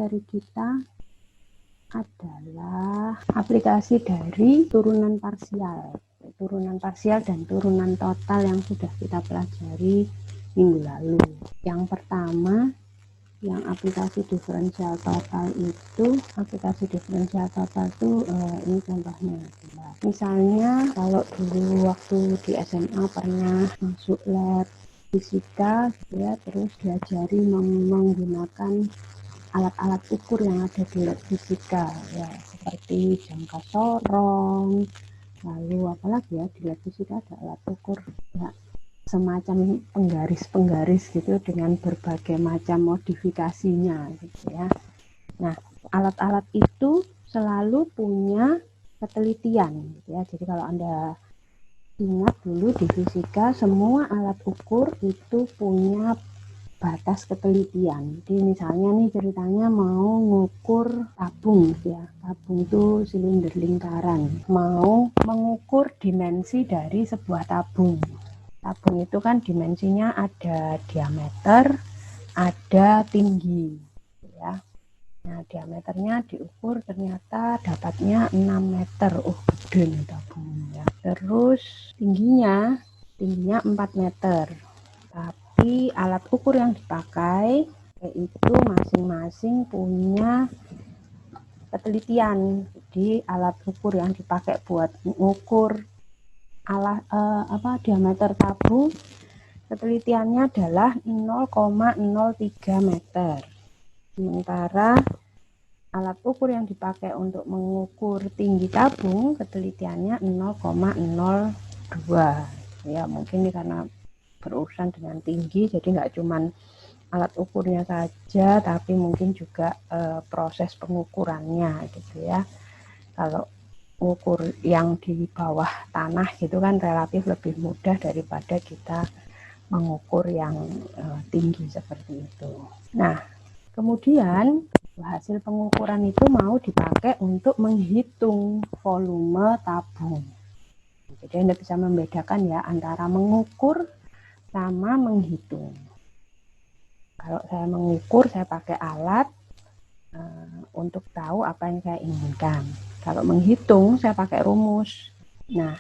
materi kita adalah aplikasi dari turunan parsial dan turunan total yang sudah kita pelajari minggu lalu. Yang pertama, yang aplikasi diferensial total itu, ini contohnya. Misalnya kalau dulu waktu di SMA pernah masuk lab fisika, ya, terus diajari menggunakan alat-alat ukur yang ada di lab fisika, ya, seperti jangka sorong, lalu apalagi ya di lab fisika ada alat ukur, ya, semacam penggaris-penggaris gitu dengan berbagai macam modifikasinya gitu ya. Nah, alat-alat itu selalu punya ketelitian gitu ya. Jadi kalau Anda ingat dulu di fisika, semua alat ukur itu punya batas ketelitian. Jadi misalnya nih ceritanya mau ngukur tabung ya. Tabung itu silinder lingkaran. Mau mengukur dimensi dari sebuah tabung. Tabung itu kan dimensinya ada diameter, ada tinggi ya. Nah, diameternya diukur ternyata dapatnya 6 meter. Gede nih tabungnya. Terus tingginya 4 meter. Tapi alat ukur yang dipakai itu masing-masing punya ketelitian. Jadi alat ukur yang dipakai buat mengukur diameter tabung, ketelitiannya adalah 0,03 meter. Sementara alat ukur yang dipakai untuk mengukur tinggi tabung, ketelitiannya 0,02. Ya, mungkin ini karena berurusan dengan tinggi, jadi nggak cuman alat ukurnya saja, tapi mungkin juga proses pengukurannya gitu ya. Kalau ukur yang di bawah tanah gitu kan relatif lebih mudah daripada kita mengukur yang tinggi seperti itu. Nah, kemudian hasil pengukuran itu mau dipakai untuk menghitung volume tabung. Jadi Anda bisa membedakan ya antara mengukur sama menghitung. Kalau saya mengukur, saya pakai alat untuk tahu apa yang saya inginkan. Kalau menghitung, saya pakai rumus. Nah,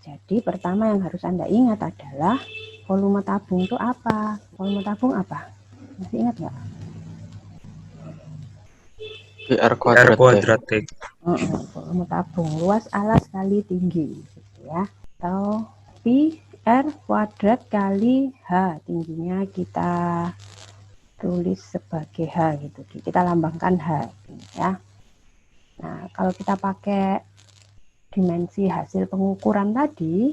jadi pertama yang harus Anda ingat adalah volume tabung itu apa? Volume tabung apa? Masih ingat nggak? R kuadrat. Volume tabung, luas alas kali tinggi, gitu ya. Atau Pi R kuadrat kali H, tingginya kita tulis sebagai H gitu, kita lambangkan H ya. Nah, kalau kita pakai dimensi hasil pengukuran tadi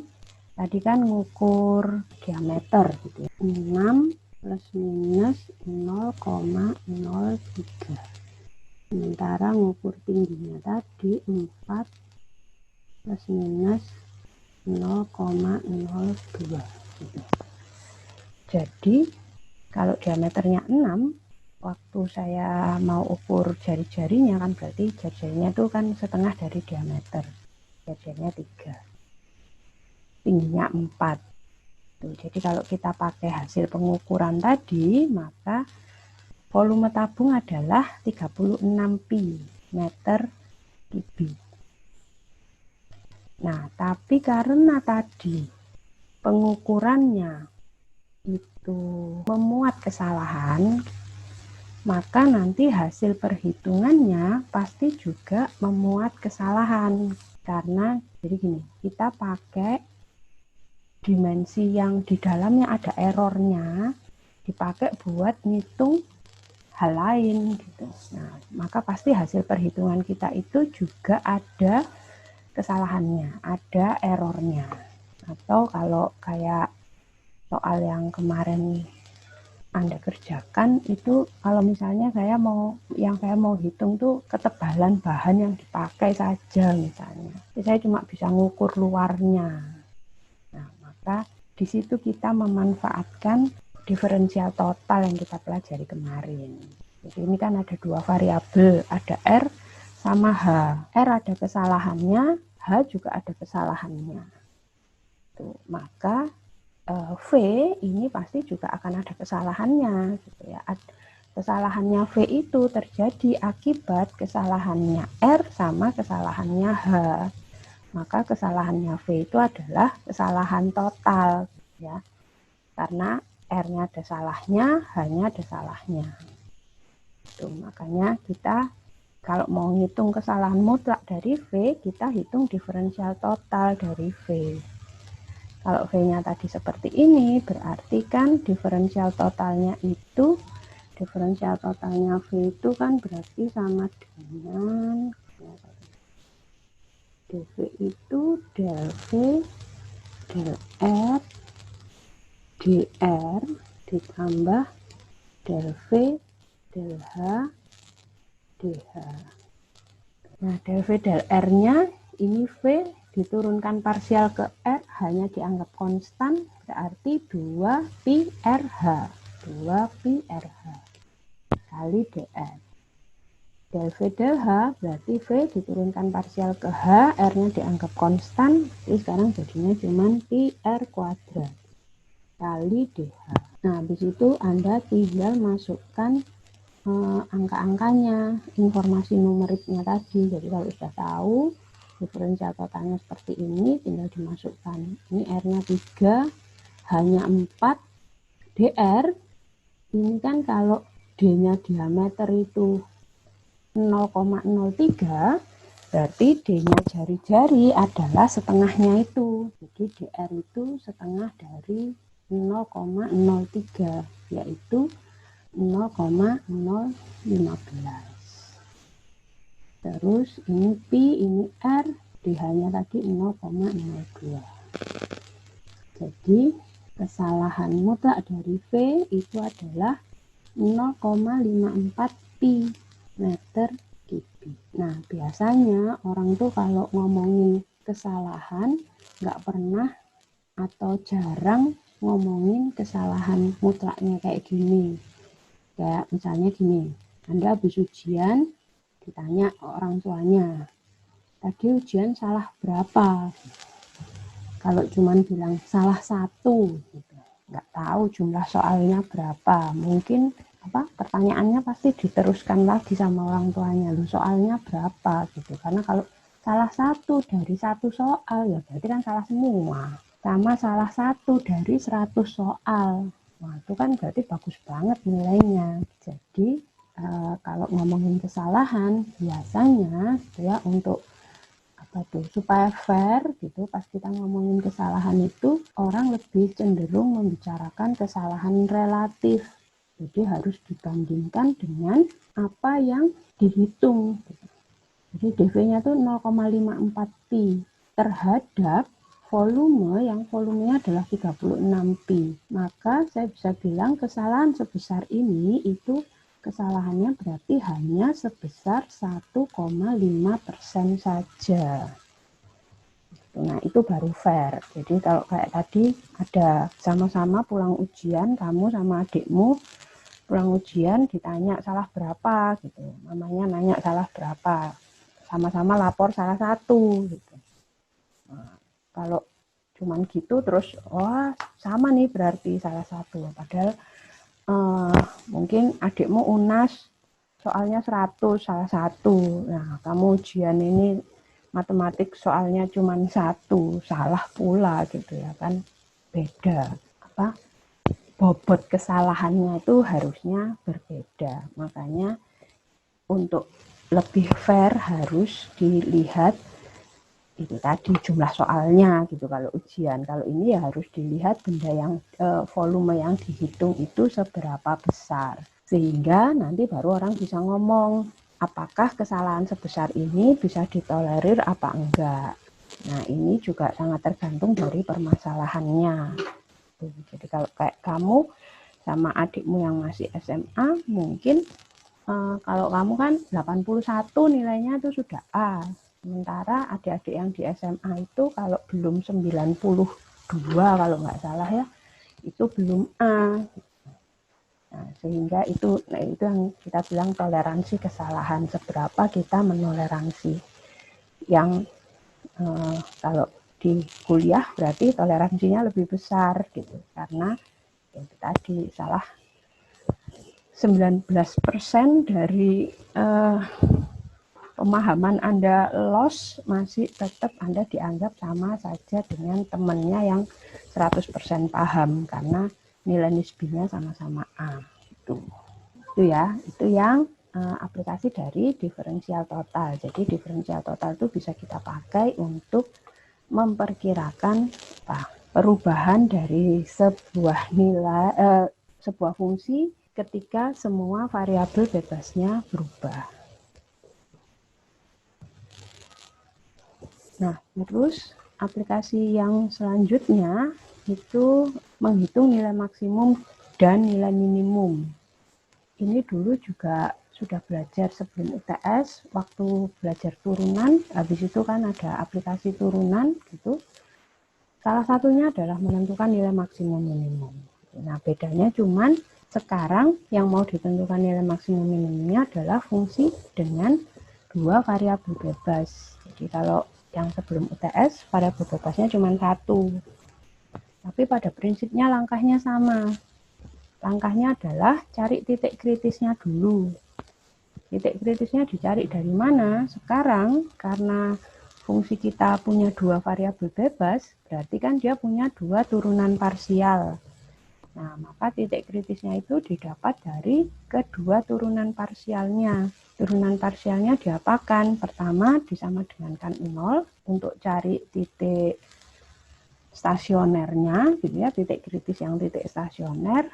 kan ngukur diameter gitu ya. 6 plus minus 0,03. Sementara ngukur tingginya tadi 4 plus minus 0,02 gitu. Jadi kalau diameternya 6, waktu saya mau ukur jari-jarinya kan berarti jari-jarinya itu kan setengah dari diameter. Jari-jarinya 3. Tingginya 4. Tuh, jadi kalau kita pakai hasil pengukuran tadi, maka volume tabung adalah 36 pi meter kubik. Nah, tapi karena tadi pengukurannya itu memuat kesalahan, maka nanti hasil perhitungannya pasti juga memuat kesalahan. Karena jadi gini, kita pakai dimensi yang di dalamnya ada errornya, dipakai buat ngitung hal lain gitu. Nah, maka pasti hasil perhitungan kita itu juga ada kesalahannya, ada errornya. Atau kalau kayak soal yang kemarin Anda kerjakan itu, kalau misalnya saya mau hitung tuh ketebalan bahan yang dipakai saja misalnya. Jadi saya cuma bisa ngukur luarnya. Nah, maka di situ kita memanfaatkan diferensial total yang kita pelajari kemarin. Jadi ini kan ada dua variabel, ada R sama H. R ada kesalahannya, H juga ada kesalahannya. Tuh, maka V ini pasti juga akan ada kesalahannya gitu ya. kesalahannya V itu terjadi akibat kesalahannya R sama kesalahannya H. Maka kesalahannya V itu adalah kesalahan total, ya. Karena R-nya ada salahnya, H-nya ada salahnya. Itu, makanya kita kalau mau ngitung kesalahan mutlak dari V, kita hitung diferensial total dari V. Kalau V-nya tadi seperti ini, berarti kan diferensial totalnya V itu kan berarti sama dengan dV itu del V del R dr ditambah del V del H dH. Nah, del V del R-nya ini V diturunkan parsial ke R, hanya dianggap konstan, berarti 2 pi RH. 2 pi RH kali dr. Del V del H berarti V diturunkan parsial ke H, R-nya dianggap konstan, jadi sekarang jadinya cuma pi R kuadrat kali dH. Nah, habis itu Anda tinggal masukkan angka-angkanya, informasi numeriknya tadi. Jadi kalau sudah tahu diferensial totalnya seperti ini, tinggal dimasukkan. Ini R-nya 3, H-nya 4, dr ini kan kalau D-nya diameter itu 0,03, berarti D-nya jari-jari adalah setengahnya itu. Jadi dr itu setengah dari 0,03, yaitu 0,015. Terus ini pi, ini R, DH-nya tadi 0,02. Jadi kesalahan mutlak dari V itu adalah 0,54 pi meter kubik. Nah, biasanya orang tuh kalau ngomongin kesalahan nggak pernah atau jarang ngomongin kesalahan mutlaknya kayak gini. Kayak misalnya gini, Anda habis ujian, ditanya orang tuanya, tadi ujian salah berapa? Kalau cuman bilang salah 1, gitu, nggak tahu jumlah soalnya berapa, mungkin pertanyaannya pasti diteruskan lagi sama orang tuanya, lu soalnya berapa gitu. Karena kalau salah 1 dari 1 soal ya berarti kan salah semua. Sama salah 1 dari 100 soal. Nah, itu kan berarti bagus banget nilainya. Jadi kalau ngomongin kesalahan biasanya ya untuk supaya fair gitu, pas kita ngomongin kesalahan itu orang lebih cenderung membicarakan kesalahan relatif. Jadi harus dibandingkan dengan apa yang dihitung. Jadi dV-nya tuh 0,54 pi terhadap volume yang volumenya adalah 36 pi. Maka saya bisa bilang kesalahan sebesar ini itu kesalahannya berarti hanya sebesar 1,5% saja. Nah, itu baru fair. Jadi kalau kayak tadi ada sama-sama pulang ujian, kamu sama adikmu pulang ujian ditanya salah berapa gitu. Mamanya nanya salah berapa. Sama-sama lapor salah 1 gitu. Nah, kalau cuman gitu terus sama nih berarti salah 1. Padahal mungkin adikmu UNAS soalnya 100 salah 1. Nah, kamu ujian ini matematik soalnya cuma 1, salah pula gitu ya kan. Beda. Bobot kesalahannya itu harusnya berbeda. Makanya untuk lebih fair harus dilihat itu tadi jumlah soalnya gitu kalau ujian. Kalau ini ya harus dilihat benda yang volume yang dihitung itu seberapa besar, sehingga nanti baru orang bisa ngomong apakah kesalahan sebesar ini bisa ditolerir apa enggak. Nah, ini juga sangat tergantung dari permasalahannya. Jadi kalau kayak kamu sama adikmu yang masih SMA, mungkin kalau kamu kan 81 nilainya itu sudah A. Sementara adik-adik yang di SMA itu kalau belum 92 kalau nggak salah ya, itu belum A. Nah, sehingga itu yang kita bilang toleransi kesalahan, seberapa kita menoleransi. Yang kalau di kuliah berarti toleransinya lebih besar gitu, karena itu tadi salah 19% dari pemahaman Anda loss, masih tetap Anda dianggap sama saja dengan temannya yang 100% paham, karena nilai nisbinya sama-sama A. Itu ya, itu yang aplikasi dari diferensial total. Jadi diferensial total itu bisa kita pakai untuk memperkirakan perubahan dari sebuah nilai, sebuah fungsi ketika semua variabel bebasnya berubah. Nah, terus aplikasi yang selanjutnya itu menghitung nilai maksimum dan nilai minimum. Ini dulu juga sudah belajar sebelum UTS, waktu belajar turunan, habis itu kan ada aplikasi turunan gitu. Salah satunya adalah menentukan nilai maksimum minimum. Nah, bedanya cuman sekarang yang mau ditentukan nilai maksimum minimumnya adalah fungsi dengan dua variabel bebas. Jadi kalau yang sebelum UTS, variabel bebasnya cuma satu. Tapi pada prinsipnya langkahnya sama. Langkahnya adalah cari titik kritisnya dulu. Titik kritisnya dicari dari mana? Sekarang karena fungsi kita punya dua variabel bebas, berarti kan dia punya dua turunan parsial. Nah, maka titik kritisnya itu didapat dari kedua turunan parsialnya. Turunan parsialnya diapakan? Pertama disama dengankan 0 untuk cari titik stasionernya, gitu ya, titik kritis yang titik stasioner,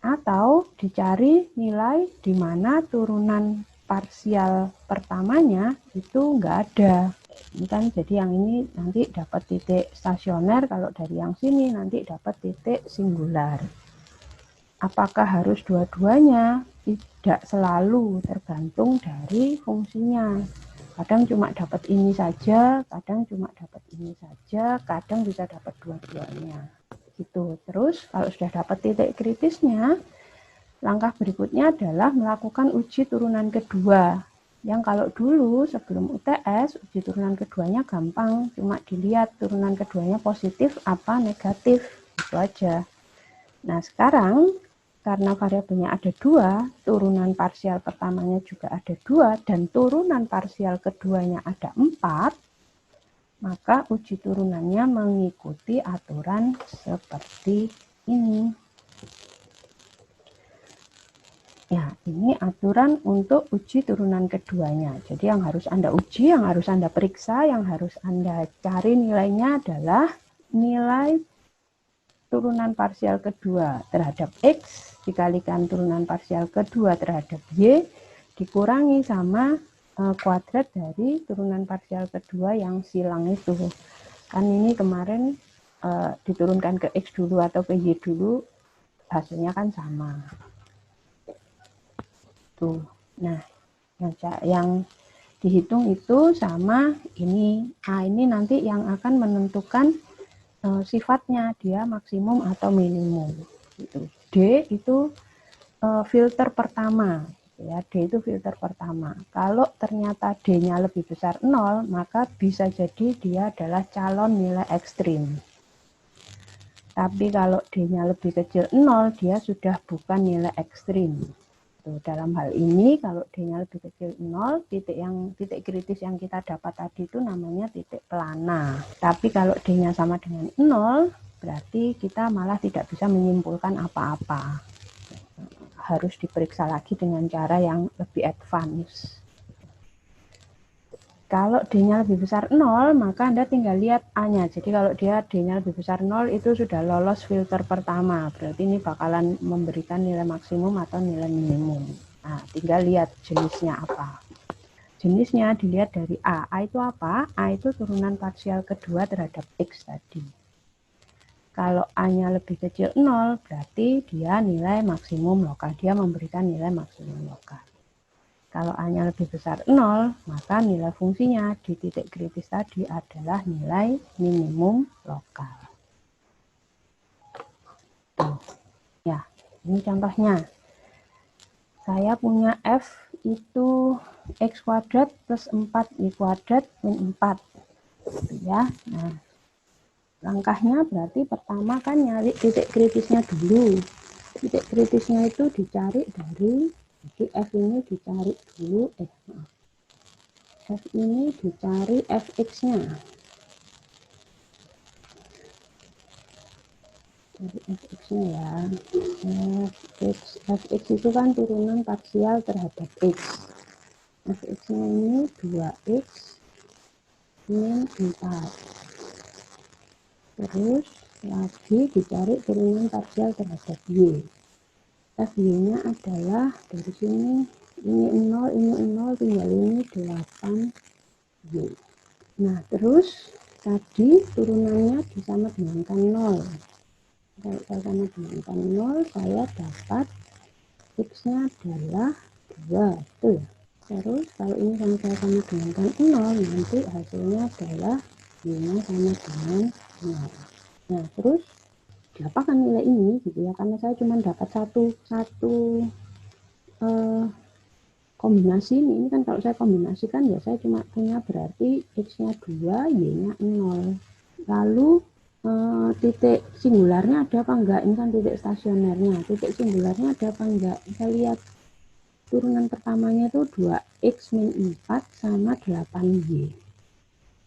atau dicari nilai di mana turunan parsial pertamanya itu enggak ada. Ini kan jadi yang ini nanti dapat titik stasioner, kalau dari yang sini nanti dapat titik singular. Apakah harus dua-duanya? Tidak selalu, tergantung dari fungsinya. Kadang cuma dapat ini saja, kadang cuma dapat ini saja, kadang bisa dapat dua-duanya. Gitu. Terus kalau sudah dapat titik kritisnya, langkah berikutnya adalah melakukan uji turunan kedua. Yang kalau dulu sebelum UTS, uji turunan keduanya gampang, cuma dilihat turunan keduanya positif apa negatif, itu aja. Nah, sekarang karena variabelnya ada dua, turunan parsial pertamanya juga ada dua, dan turunan parsial keduanya ada 4, maka uji turunannya mengikuti aturan seperti ini. Ya, ini aturan untuk uji turunan keduanya. Jadi yang harus Anda uji, yang harus Anda periksa, yang harus Anda cari nilainya adalah nilai turunan parsial kedua terhadap X dikalikan turunan parsial kedua terhadap Y dikurangi sama kuadrat dari turunan parsial kedua yang silang itu. Kan ini kemarin diturunkan ke X dulu atau ke Y dulu, hasilnya kan sama. Tuh. Nah, yang dihitung itu sama ini. A ini nanti yang akan menentukan sifatnya, dia maksimum atau minimum. Gitu. D itu filter pertama. Ya, D itu filter pertama. Kalau ternyata D-nya lebih besar 0, maka bisa jadi dia adalah calon nilai ekstrim. Tapi kalau D-nya lebih kecil 0, dia sudah bukan nilai ekstrim. Dalam hal ini kalau D-nya lebih kecil 0, titik kritis yang kita dapat tadi itu namanya titik pelana. Tapi kalau D-nya sama dengan 0, berarti kita malah tidak bisa menyimpulkan apa-apa. Harus diperiksa lagi dengan cara yang lebih advance. Kalau D-nya lebih besar 0, maka Anda tinggal lihat A-nya. Jadi kalau dia D-nya lebih besar 0, itu sudah lolos filter pertama. Berarti ini bakalan memberikan nilai maksimum atau nilai minimum. Nah, tinggal lihat jenisnya apa. Jenisnya dilihat dari A. A itu apa? A itu turunan parsial kedua terhadap X tadi. Kalau A-nya lebih kecil 0, berarti dia nilai maksimum lokal. Dia memberikan nilai maksimum lokal. Kalau A-nya lebih besar 0, maka nilai fungsinya di titik kritis tadi adalah nilai minimum lokal. Tuh. Ya, ini contohnya. Saya punya F itu X kuadrat plus 4Y kuadrat min 4. Ya, nah, langkahnya berarti pertama kan nyari titik kritisnya dulu. Titik kritisnya itu dicari dari, jadi F ini dicari dulu, F ini dicari Fx-nya. Dari Fx-nya ya. Fx itu kan turunan parsial terhadap X. Fx-nya ini 2X min 4. Terus lagi dicari turunan parsial terhadap Y. Fy-nya adalah dari sini, ini 0, tinggal ini 8Y. Nah, terus tadi turunannya disama dengankan 0. Kalau saya sama dengankan 0, saya dapat X-nya adalah 2, betul ya? Terus kalau ini saya sama dengankan 0, nanti hasilnya adalah Y-nya sama dengan 0. Nah, terus diapakan nilai ini gitu ya, karena saya cuma dapat satu kombinasi ini kan kalau saya kombinasikan ya saya cuma punya berarti X-nya 2, Y-nya 0. Lalu titik singularnya ada apa enggak? Ini kan titik stasionernya. Titik singularnya ada apa enggak? Kita lihat turunan pertamanya itu 2X min 4 sama 8Y.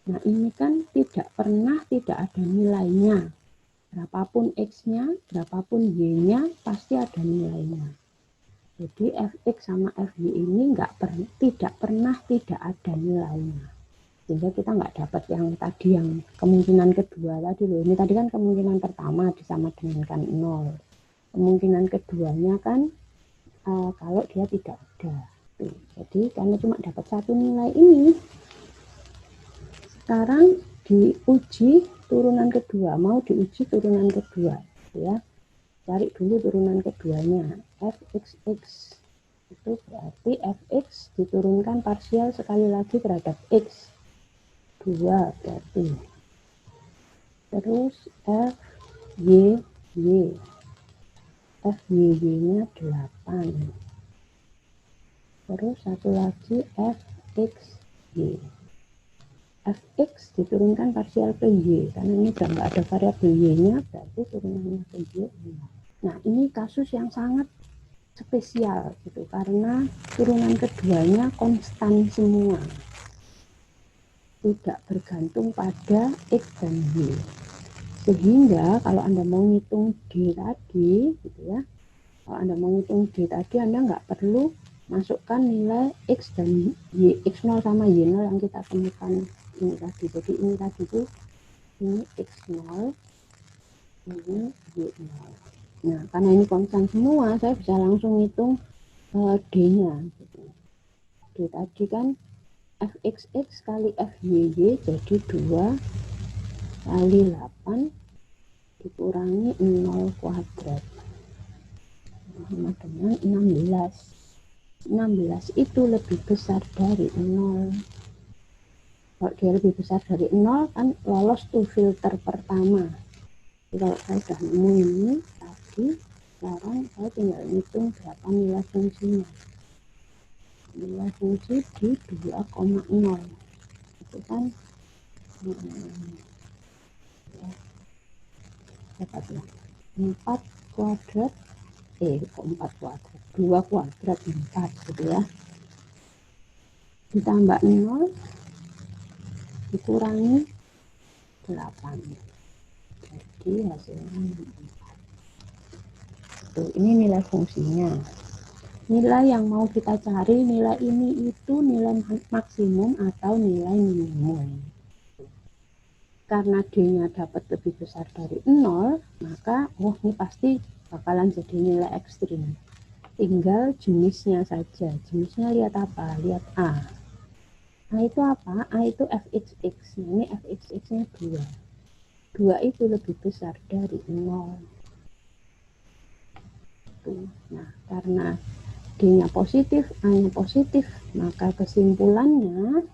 Nah, ini kan tidak pernah tidak ada nilainya. Berapapun X-nya, berapapun Y-nya, pasti ada nilainya. Jadi Fx sama Fy ini tidak pernah tidak ada nilainya. Sehingga kita nggak dapat yang tadi, yang kemungkinan kedua tadi loh. Ini tadi kan kemungkinan pertama disama dengankan 0. Kemungkinan keduanya kan kalau dia tidak ada. Tuh. Jadi karena cuma dapat satu nilai ini, sekarang diuji turunan kedua, mau diuji turunan kedua, ya. Cari dulu turunan keduanya, Fxx. Itu berarti Fx diturunkan parsial sekali lagi terhadap X. 2 berarti. Terus Fy. Fy-nya 8. Terus satu lagi Fxy. Fx diturunkan parsial ke Y, karena ini udah nggak ada variabel Y-nya, berarti turunannya ke Y. Nah, ini kasus yang sangat spesial gitu, karena turunan keduanya konstan semua, tidak bergantung pada X dan Y. Sehingga kalau Anda mau ngitung D tadi gitu ya, kalau Anda mau ngitung D tadi, Anda nggak perlu masukkan nilai X dan Y, X0 sama Y0 yang kita temukan ini tadi. Jadi ini tadi itu, ini X0, ini Y0. Nah, karena ini konstan semua, saya bisa langsung hitung D-nya. D tadi kan Fxx kali Fyy jadi 2 kali 8 dikurangi 0 kuadrat sama dengan 16. 16 itu lebih besar dari 0. Kalau dia lebih besar dari 0 kan lolos tuh filter pertama. Jadi kalau saya sudah nemu ini tadi, sekarang saya tinggal hitung berapa nilai fungsinya. Nilai fungsi di 2,0 itu kan dapat ya 4 kuadrat 4 kuadrat 2 kuadrat 4 gitu ya, ditambah 0 dikurangi 8, jadi hasilnya 4. Tuh, ini nilai fungsinya. Nilai yang mau kita cari, nilai ini itu nilai maksimum atau nilai minimum. Karena D-nya dapat lebih besar dari 0, maka ini pasti bakalan jadi nilai ekstrim. Tinggal jenisnya saja. Jenisnya lihat apa? Lihat A. A itu apa? A itu Fxx. Nah, ini Fxx-nya 2. 2 itu lebih besar dari 0. Nah, karena D-nya positif, A-nya positif, maka kesimpulannya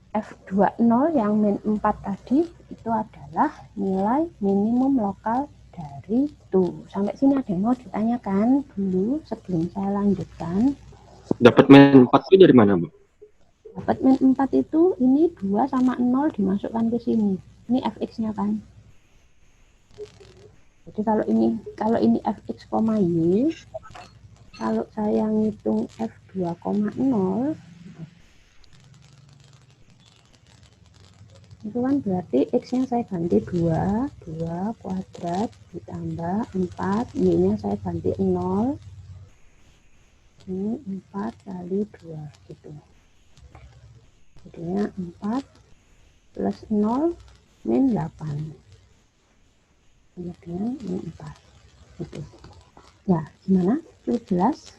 F20 yang min 4 tadi itu adalah nilai minimum lokal dari itu. Sampai sini ada yang mau ditanyakan dulu sebelum saya lanjutkan? Dapat min 4 itu dari mana, Bu? Dapat min 4 itu, ini 2 sama 0 dimasukkan ke sini. Ini Fx-nya kan. Jadi kalau ini fx, y, kalau saya ngitung f2, 0 itu kan berarti x-nya saya ganti 2 kuadrat ditambah 4, y-nya saya ganti 0, ini 4 kali 2 gitu. Jadinya 4 plus 0 min 8. Kemudian min 4. Gitu. Ya, gimana? Itu jelas?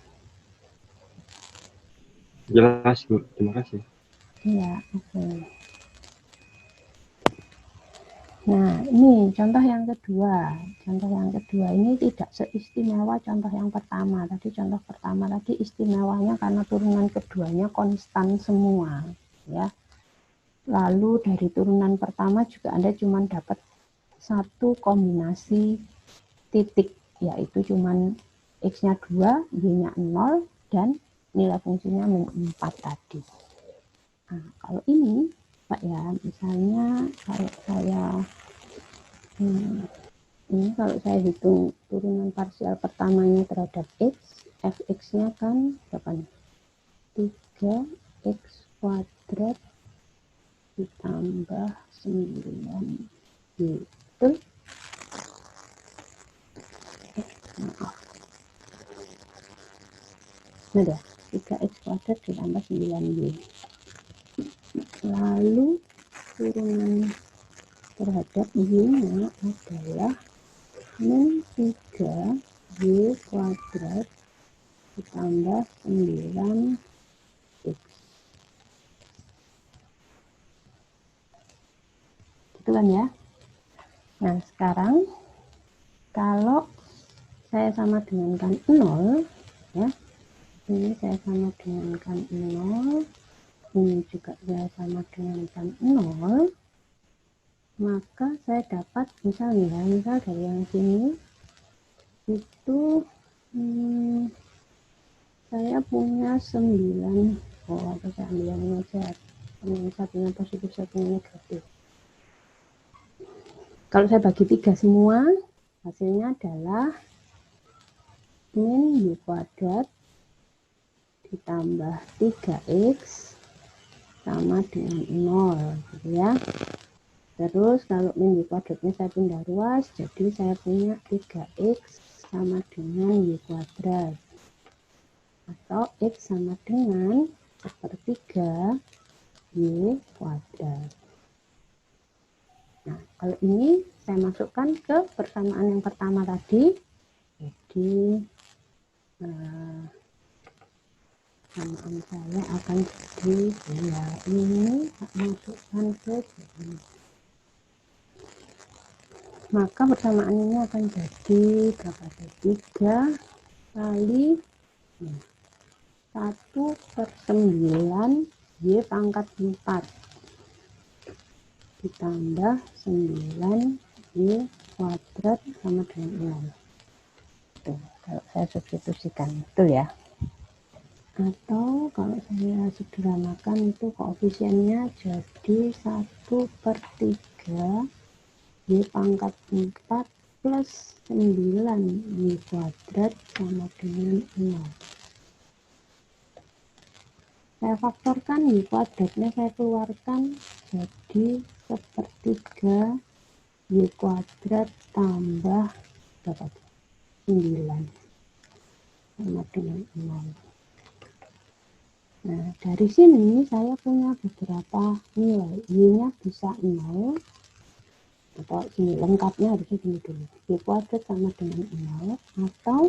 Jelas, Bu. Terima kasih. Iya, oke. Nah, ini contoh yang kedua. Contoh yang kedua ini tidak seistimewa contoh yang pertama. Tadi contoh pertama tadi istimewanya karena turunan keduanya konstan semua, ya. Lalu dari turunan pertama juga Anda cuma dapat satu kombinasi titik, yaitu cuman x-nya 2, y-nya 0, dan nilai fungsinya min 4 tadi. Nah, kalau ini, Pak ya, misalnya kalau saya ini kalau saya hitung turunan parsial pertamanya terhadap x, fx-nya kan berapa nih? 3x kuadrat ditambah 9y. Betul? Maaf. Nah, dah. 3x kuadrat ditambah 9y. Lalu turunan terhadap y-nya adalah min 3y kuadrat ditambah 9x. Gitu kan ya? Nah, sekarang kalau saya sama dengankan 0, ya, ini saya sama dengankan 0, ini juga saya sama dengankan 0, maka saya dapat misalnya, misal dari yang sini itu saya punya 9, atau saya ambil yang ini aja, yang satunya positif, satunya negatif. Kalau saya bagi 3 semua, hasilnya adalah min y kuadrat ditambah 3x sama dengan 0, gitu ya. Terus kalau min y kuadratnya saya pindah ruas, jadi saya punya 3x sama dengan y kuadrat, atau x sama dengan 1/3 y kuadrat. Nah, kalau ini saya masukkan ke persamaan yang pertama tadi, jadi samaan saya akan jadi ya ini masukkan ke sini. Maka persamaan ini akan jadi berapa? 3 kali 1/9 y pangkat 4 ditambah 9 y kuadrat sama dengan 0. Tuh, kalau saya substitusikan, betul ya. Atau kalau saya sederhanakan itu koefisiennya jadi 1/3 y pangkat 4 plus 9 y kuadrat sama dengan 0. Saya faktorkan y kuadratnya, saya keluarkan jadi 1/3 y kuadrat tambah berapa? 9 sama dengan 0. Nah, dari sini saya punya beberapa nilai. Y-nya bisa 0, atau ini lengkapnya harusnya gini dulu. Y kuadrat sama dengan 0, atau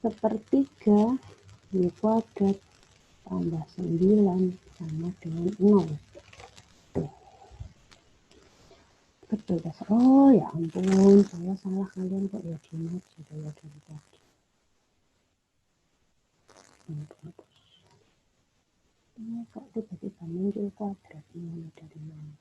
1/3 y kuadrat tambah 9 sama dengan 0. Tuh. Betul, dasar. Oh ya ampun, saya salah, kalian kok ya gini aja ya dari tadi. Ini kok tiba-tiba muncul kuadrat ini dari mana?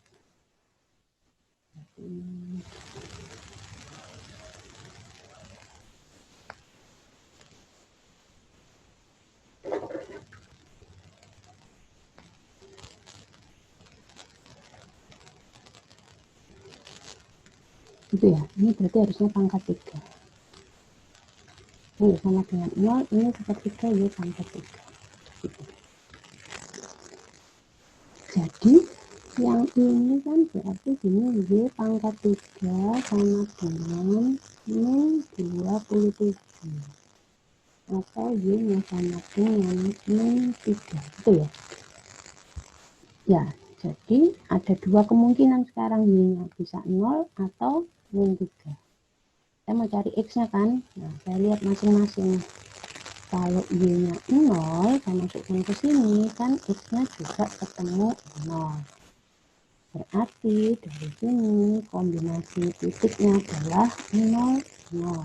Itu ya, ini berarti harusnya pangkat 3. Ini sama dengan 0, ini sepertiga, Y pangkat 3. Gitu. Jadi yang ini kan berarti gini, Y pangkat 3 sama dengan min 27, atau Y nya sama dengan min 3, gitu ya. Ya, jadi ada dua kemungkinan sekarang, Y nya bisa 0 atau min 3. Saya mau cari X nya kan. Nah, saya lihat masing-masing. Kalau Y nya 0, saya masukkan ke sini, kan X nya juga ketemu 0. Berarti dari sini kombinasi titiknya adalah 0, 0.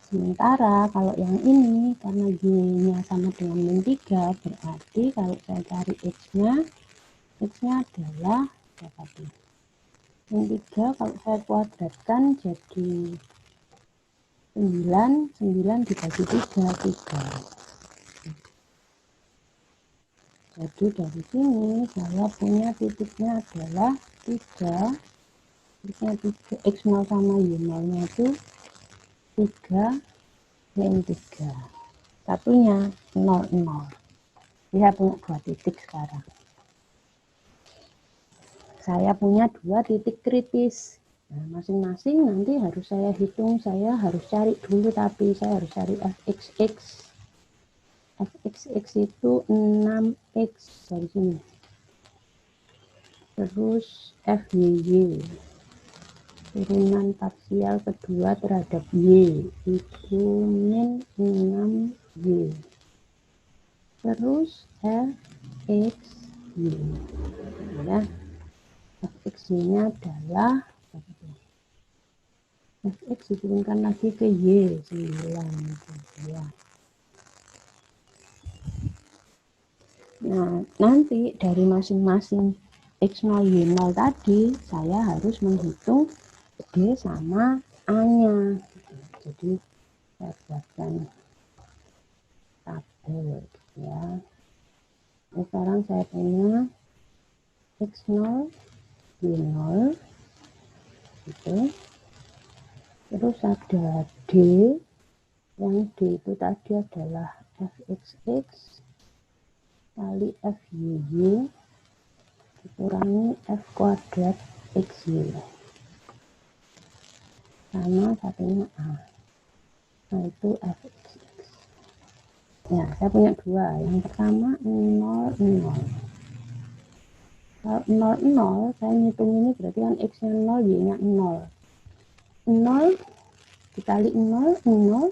Sementara kalau yang ini, karena Y-nya sama dengan min 3, berarti kalau saya cari X-nya adalah berapa tuh? Min 3 kalau saya kuadratkan jadi 9 dibagi 3, 3. Jadi dari sini saya punya titiknya adalah 3. Titiknya 3, X0 sama Y0 nya itu 3 min 3. Satunya 0, 0. Saya punya dua titik sekarang. Saya punya dua titik kritis. Nah, masing-masing nanti harus saya hitung, saya harus cari dulu, tapi saya harus cari fxx. Fxx itu 6x dari sini. Terus fyy, turunan parsial kedua terhadap y itu min 6y. Terus fxy, ya. Fxy-nya adalah fx diturunkan lagi ke y 9, ya. Nah, nanti dari masing-masing X0, Y0 tadi, saya harus menghitung D sama A-nya. Jadi, saya buatkan tabel, ya. Nah, sekarang saya punya X0, Y0, gitu. Terus ada D, yang D itu tadi adalah fxx kali fyy dikurangi f kuadrat xy sama satunya A. Nah, itu fxx. Ya, saya punya dua. Yang pertama 0, 0. Kalau 0, 0, saya ngitung ini berarti kan x nya 0, y nya 0. 0 dikali 0, 0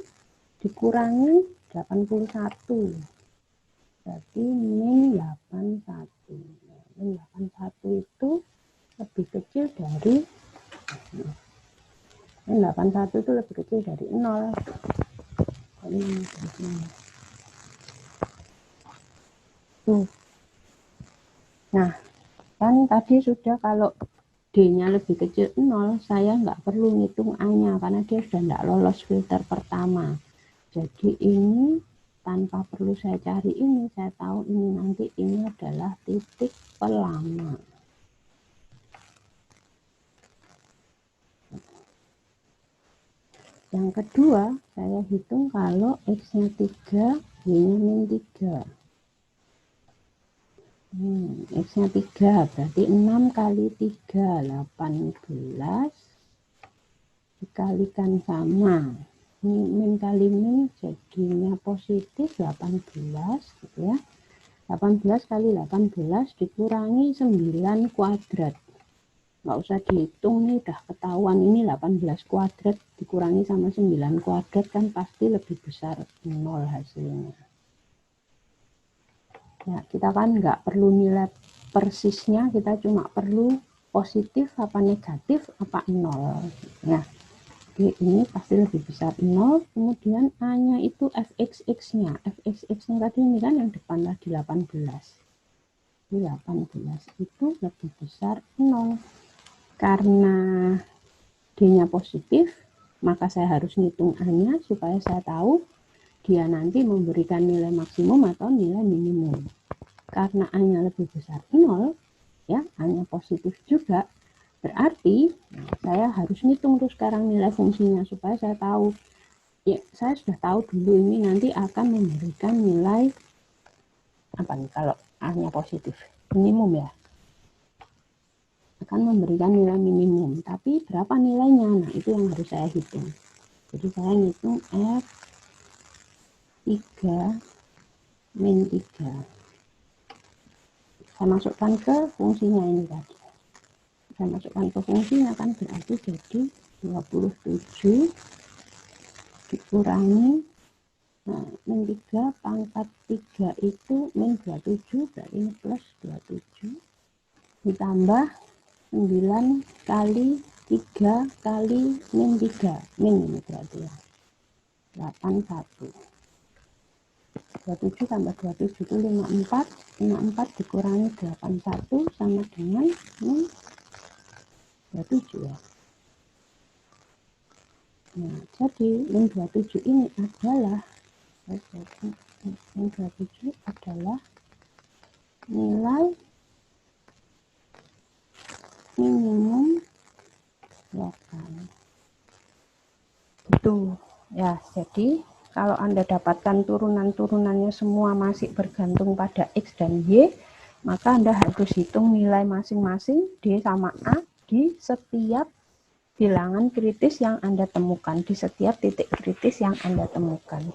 dikurangi 81. Berarti min 81. Min 81 itu lebih kecil dari min 81 itu lebih kecil dari 0. Tuh. Nah, kan tadi sudah kalau D-nya lebih kecil 0, saya nggak perlu ngitung A-nya karena dia sudah nggak lolos filter pertama. Jadi ini tanpa perlu saya cari ini, saya tahu ini nanti ini adalah titik pelama. Yang kedua, saya hitung kalau X-nya 3, Y-nya min 3. X-nya 3, berarti 6 kali 3, 18. Dikalikan sama min kali min jadinya positif 18, gitu ya. 18 kali 18 dikurangi 9 kuadrat. Nggak usah dihitung nih, udah ketahuan ini 18 kuadrat dikurangi sama 9 kuadrat kan pasti lebih besar 0 hasilnya. Ya, kita kan nggak perlu nilai persisnya, kita cuma perlu positif apa negatif apa 0. Ya. Jadi ini pasti lebih besar 0, kemudian A-nya itu fxx-nya. Fxx-nya tadi ini kan yang depan tadi 18. Ini 18 itu lebih besar 0. Karena D-nya positif, maka saya harus ngitung A-nya supaya saya tahu dia nanti memberikan nilai maksimum atau nilai minimum. Karena A-nya lebih besar 0, ya, A-nya positif juga, Berarti saya harus ngitung tuh sekarang nilai fungsinya supaya saya tahu. Ya, saya sudah tahu dulu ini nanti akan memberikan nilai apa nih kalau A-nya positif? Minimum ya. Akan memberikan nilai minimum. Tapi berapa nilainya? Nah, itu yang harus saya hitung. Jadi saya ngitung F3 min 3. Saya masukkan ke fungsinya ini tadi. Saya masukkan ke fungsinya kan berarti jadi 27 dikurangi min 3 pangkat 3 itu min 27, berarti ini plus 27 ditambah 9 kali 3 kali min 3, min ini berarti ya 81. 27 tambah 27 itu 54, 54 dikurangi 81 sama dengan min 27 ya. Nah, jadi min 27 ini adalah min 27 adalah nilai minimum logam. Itu ya, jadi kalau Anda dapatkan turunan-turunannya semua masih bergantung pada X dan Y, maka Anda harus hitung nilai masing-masing D sama A di setiap bilangan kritis yang Anda temukan, di setiap titik kritis yang Anda temukan.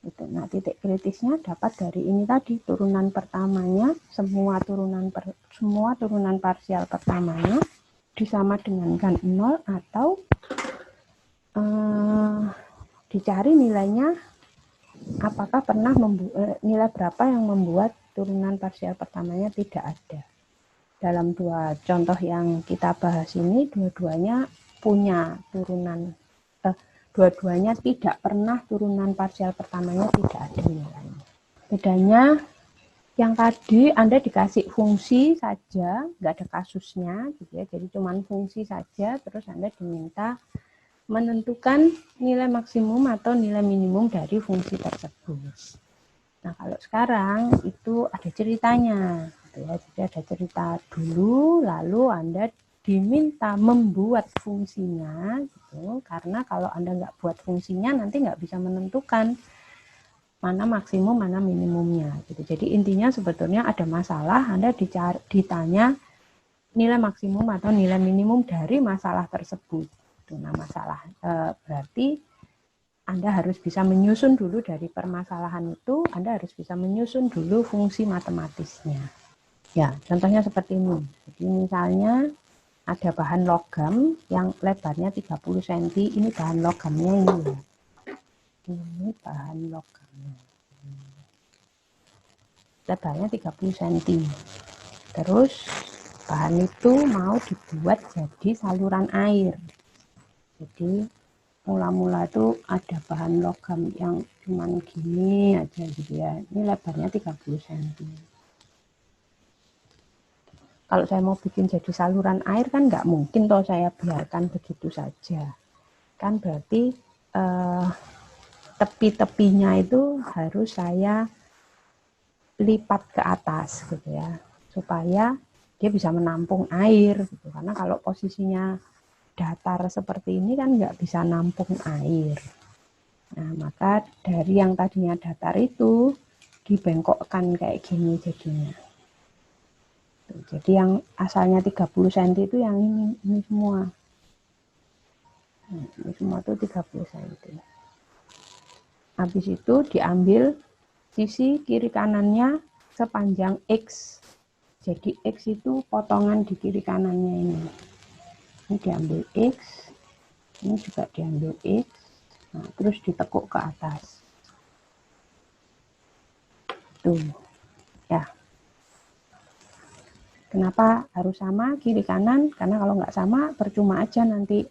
Itu. Nah, titik kritisnya dapat dari ini tadi, turunan pertamanya, semua turunan parsial pertamanya disama dengankan 0 atau dicari nilainya apakah pernah nilai berapa yang membuat turunan parsial pertamanya tidak ada. Dalam dua contoh yang kita bahas ini, dua-duanya punya turunan, dua-duanya tidak pernah turunan parsial pertamanya tidak ada nilainya. Bedanya yang tadi Anda dikasih fungsi saja, nggak ada kasusnya, gitu ya. Jadi cuman fungsi saja, terus Anda diminta menentukan nilai maksimum atau nilai minimum dari fungsi tersebut. Nah, kalau sekarang itu ada ceritanya, gitu ya. Jadi ada cerita dulu, lalu Anda diminta membuat fungsinya, gitu. Karena kalau Anda nggak buat fungsinya, nanti nggak bisa menentukan mana maksimum, mana minimumnya. Gitu. Jadi intinya sebetulnya ada masalah, Anda ditanya nilai maksimum atau nilai minimum dari masalah tersebut. Nah, masalah berarti Anda harus bisa menyusun dulu dari permasalahan itu, Anda harus bisa menyusun dulu fungsi matematisnya. Ya, contohnya seperti ini. Jadi misalnya ada bahan logam yang lebarnya 30 cm, ini bahan logamnya ini ya. Ini bahan logamnya. Lebarnya 30 cm. Terus bahan itu mau dibuat jadi saluran air. Jadi mula-mula itu ada bahan logam yang cuman gini aja gitu ya. Ini lebarnya 30 cm. Kalau saya mau bikin jadi saluran air kan nggak mungkin toh saya biarkan begitu saja. Kan berarti tepi-tepinya itu harus saya lipat ke atas gitu ya. Supaya dia bisa menampung air gitu. Karena kalau posisinya datar seperti ini kan nggak bisa nampung air. Nah, maka dari yang tadinya datar itu dibengkokkan kayak gini jadinya. Jadi yang asalnya 30 cm itu yang ini semua. Nah, ini semua itu 30 cm. Habis itu diambil sisi kiri kanannya sepanjang X. Jadi X itu potongan di kiri kanannya ini. Ini diambil X, ini juga diambil X, nah, terus ditekuk ke atas. Tuh, ya. Kenapa harus sama kiri kanan? Karena kalau nggak sama percuma aja nanti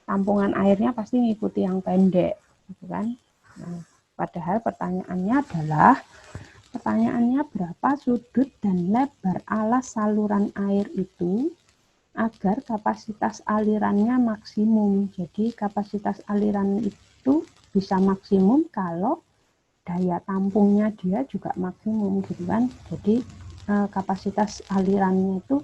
tampungan airnya pasti ngikuti yang pendek, gitu kan? Nah, padahal pertanyaannya berapa sudut dan lebar alas saluran air itu agar kapasitas alirannya maksimum. Jadi kapasitas aliran itu bisa maksimum kalau daya tampungnya dia juga maksimum, gitu kan? Jadi kapasitas alirannya itu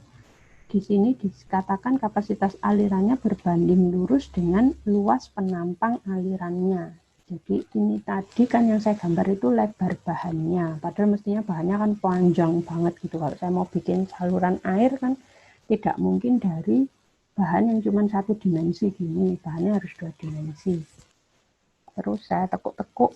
di sini dikatakan kapasitas alirannya berbanding lurus dengan luas penampang alirannya. Jadi ini tadi kan yang saya gambar itu lebar bahannya, padahal mestinya bahannya kan panjang banget gitu. Kalau saya mau bikin saluran air kan tidak mungkin dari bahan yang cuma satu dimensi gini, bahannya harus 2 dimensi. Terus saya tekuk-tekuk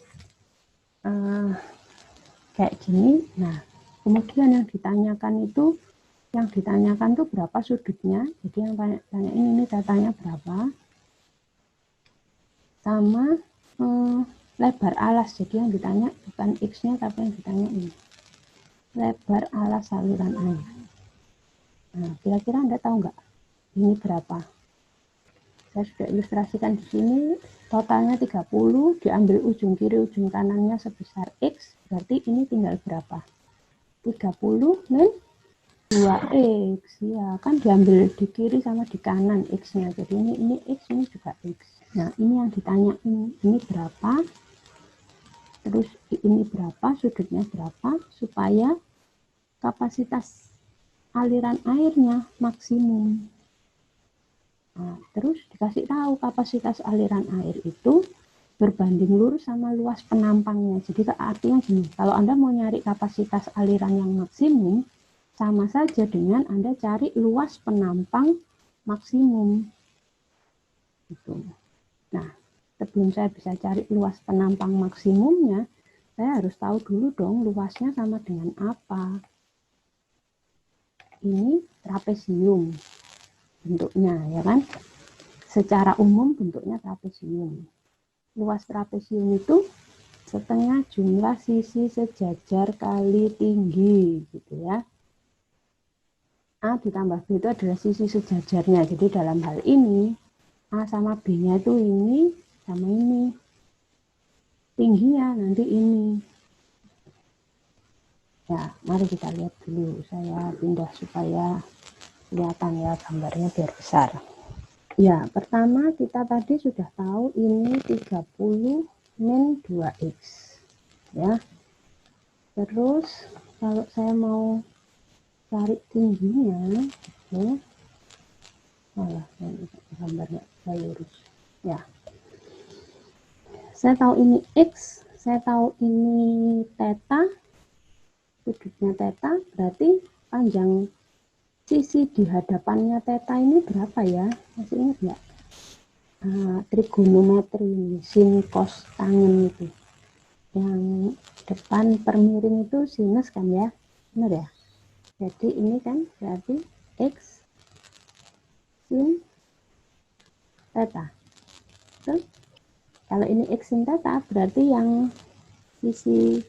kayak gini. Nah, kemudian yang ditanyakan tuh berapa sudutnya. Jadi yang tanya ini datanya berapa, sama lebar alas. Jadi yang ditanya bukan X-nya, tapi yang ditanya ini lebar alas saluran air. Nah, kira-kira Anda tahu nggak ini berapa? Saya sudah ilustrasikan di sini. Totalnya 30, diambil ujung kiri ujung kanannya sebesar X, berarti ini tinggal berapa? 30 min 2X, ya kan diambil di kiri sama di kanan X-nya, jadi ini X, ini juga X. Nah, ini yang ditanya ini berapa, terus ini berapa, sudutnya berapa, supaya kapasitas aliran airnya maksimum. Nah, terus dikasih tahu kapasitas aliran air itu berbanding lurus sama luas penampangnya. Jadi artinya gini, kalau Anda mau nyari kapasitas aliran yang maksimum, sama saja dengan Anda cari luas penampang maksimum. Gitu. Nah, sebelum saya bisa cari luas penampang maksimumnya, saya harus tahu dulu dong luasnya sama dengan apa. Ini trapesium bentuknya, ya kan? Secara umum bentuknya trapesium. Luas trapesium itu setengah jumlah sisi sejajar kali tinggi, gitu ya. A ditambah B itu adalah sisi sejajarnya. Jadi dalam hal ini A sama B-nya itu ini sama ini. Tingginya nanti ini. Ya, mari kita lihat dulu. Saya pindah supaya kelihatan ya gambarnya biar besar. Ya, pertama kita tadi sudah tahu ini 30 min 2X. Ya. Terus kalau saya mau cari tingginya, gitu. Malah gambarnya saya lurus. Ya. Saya tahu ini X, saya tahu ini theta, sudutnya theta, berarti panjang sisi di hadapannya theta ini berapa ya? Masih ingat nggak? Trigonometri ini, sin cos tangen itu. Yang depan per miring itu sinus kan ya? Benar ya? Jadi ini kan berarti X sin theta. Terus kalau ini X sin theta berarti yang sisi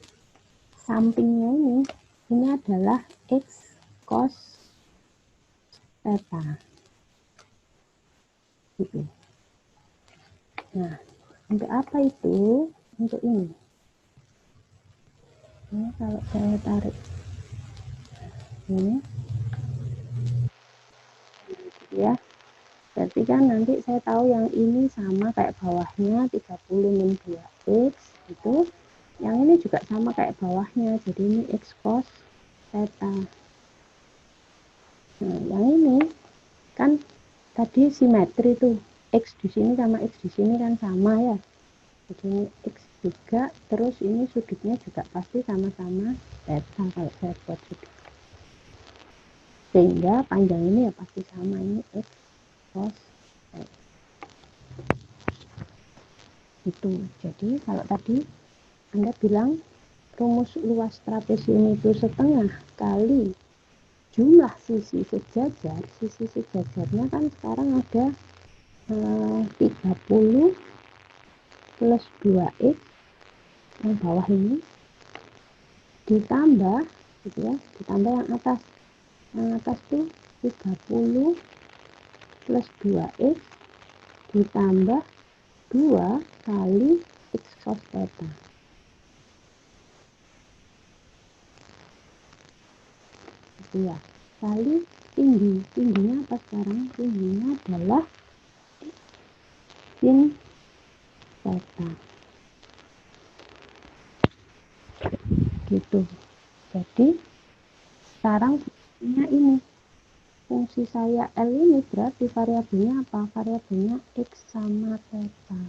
sampingnya ini adalah X cos theta. Gitu. Nah, untuk apa itu? Untuk ini. Ini kalau saya tarik ini, ya. Berarti kan nanti saya tahu yang ini sama kayak bawahnya 30 min 2X itu. Yang ini juga sama kayak bawahnya, jadi ini X cos theta. Nah, yang ini kan tadi simetri tuh, X di sini sama X di sini kan sama ya. Jadi ini X juga, terus ini sudutnya juga pasti sama-sama theta kalau saya buat sudut. Sehingga panjang ini ya pasti sama, ini X cos X. Itu. Jadi kalau tadi Anda bilang rumus luas trapesium itu setengah kali jumlah sisi sejajar. Sisi sejajarnya kan sekarang ada 30 plus 2X yang bawah ini ditambah gitu ya, ditambah yang atas. Yang atas tuh 30 plus 2X ditambah 2 kali X cos theta. Gitu ya. Kali tingginya apa sekarang? Tingginya adalah sin theta. Gitu. Jadi sekarang ini fungsi saya L ini berarti variabelnya apa? Variabelnya X sama theta.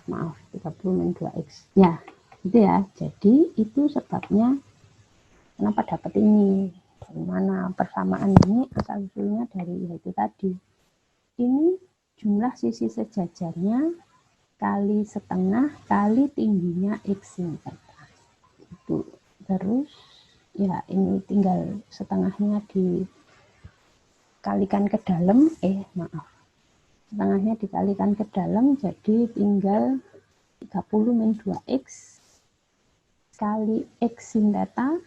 Maaf, 30 min 2X. Ya, gitu ya. Jadi, itu sebabnya kenapa dapat ini. Dari mana persamaan ini asal-usulnya dari yaitu tadi. Ini jumlah sisi sejajarnya kali setengah kali tingginya X sin theta. Itu. Terus, ya ini tinggal setengahnya dikalikan ke dalam, setengahnya dikalikan ke dalam, jadi tinggal 30 min 2X kali X sin theta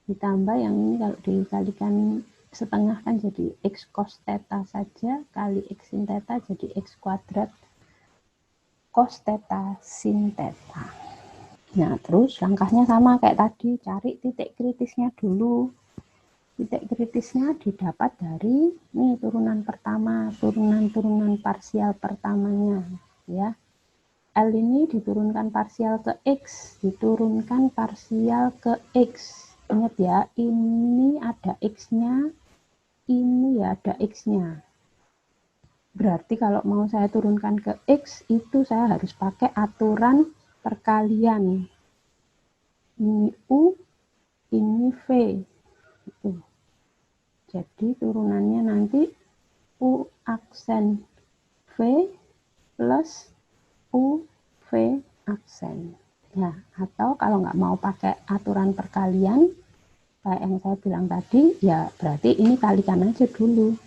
ditambah yang ini kalau dikalikan setengah kan jadi X cos theta saja kali X sin theta jadi X kuadrat cos theta sin theta. Nah, terus langkahnya sama kayak tadi, cari titik kritisnya dulu. Titik kritisnya didapat dari nih turunan pertama, turunan parsial pertamanya, ya. L ini diturunkan parsial ke X, diturunkan parsial ke X. Ingat ya, ini ada X-nya, ini ya ada X-nya. Berarti kalau mau saya turunkan ke X, itu saya harus pakai aturan perkalian. Ini U, ini V. Itu. Jadi turunannya nanti U aksen V plus UV aksen. Ya, atau kalau nggak mau pakai aturan perkalian, kayak yang saya bilang tadi, ya berarti ini kalikan aja dulu.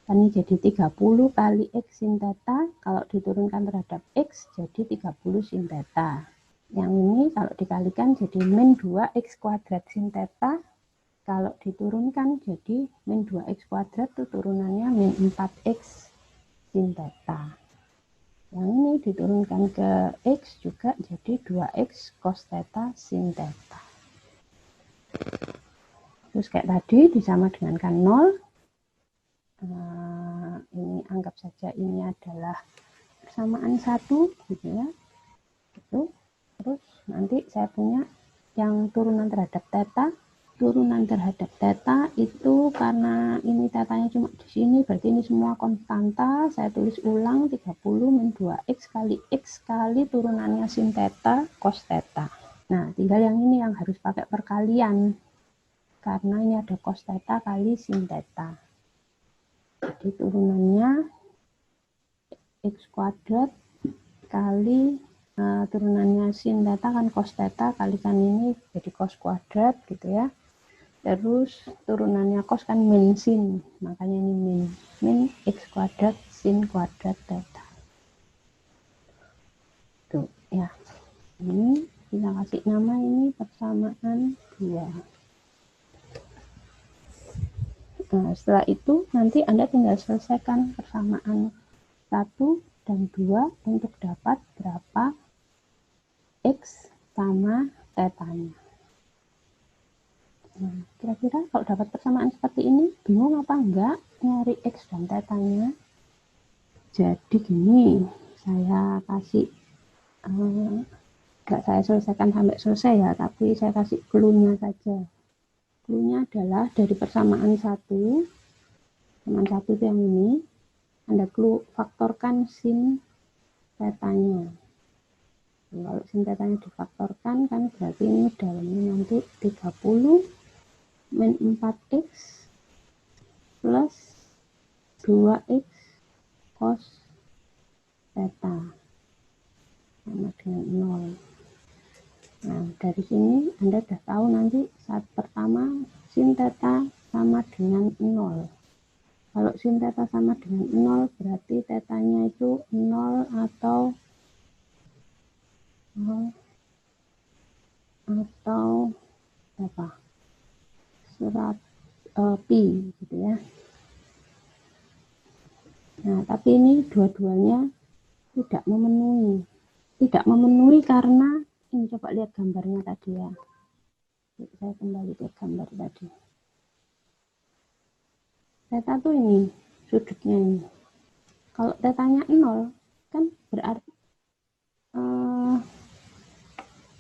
Kan ini jadi 30 kali X sin theta, kalau diturunkan terhadap X, jadi 30 sin theta. Yang ini kalau dikalikan jadi min 2X kuadrat sin theta, kalau diturunkan jadi min 2X kuadrat, itu turunannya min 4X sin theta. Yang ini diturunkan ke X juga jadi 2X cos theta sin theta. Terus kayak tadi disama dengankan 0. Ini anggap saja ini adalah persamaan 1 gitu ya. Gitu. Terus nanti saya punya yang turunan terhadap theta. Turunan terhadap theta itu karena ini tetanya cuma di sini, berarti ini semua konstanta. Saya tulis ulang 30 min 2X kali X kali turunannya sin theta cos theta. Nah, tinggal yang ini yang harus pakai perkalian. Karena ini ada cos theta kali sin theta. Jadi turunannya X kuadrat kali turunannya sin theta kan cos theta kalikan ini jadi cos kuadrat gitu ya. Terus turunannya cos kan min sin, makanya ini min X kuadrat sin kuadrat theta. Tuh ya, ini kita kasih nama ini persamaan 2. Nah, setelah itu nanti Anda tinggal selesaikan persamaan 1 dan 2 untuk dapat berapa X sama tetanya. Nah, kira-kira kalau dapat persamaan seperti ini, bingung apa enggak nyari X dan tetanya? Jadi gini, saya kasih, enggak saya selesaikan sampai selesai ya, tapi saya kasih clue-nya saja. Clue-nya adalah dari persamaan 1, persamaan 1 itu yang ini, Anda clue faktorkan sin tetanya. Kalau sin tetanya difaktorkan kan berarti ini dalamnya nanti 30 min 4X plus 2X cos theta sama dengan 0. Nah, dari sini Anda sudah tahu nanti saat pertama sin theta sama dengan 0. Kalau sin theta sama dengan 0 berarti tetanya itu 0 atau apa? Surat pi gitu ya. Nah, tapi ini dua-duanya tidak memenuhi. Tidak memenuhi karena ini coba lihat gambarnya tadi ya. Saya kembali ke gambar tadi. Theta tuh ini sudutnya ini. Kalau tetanya 0 kan berarti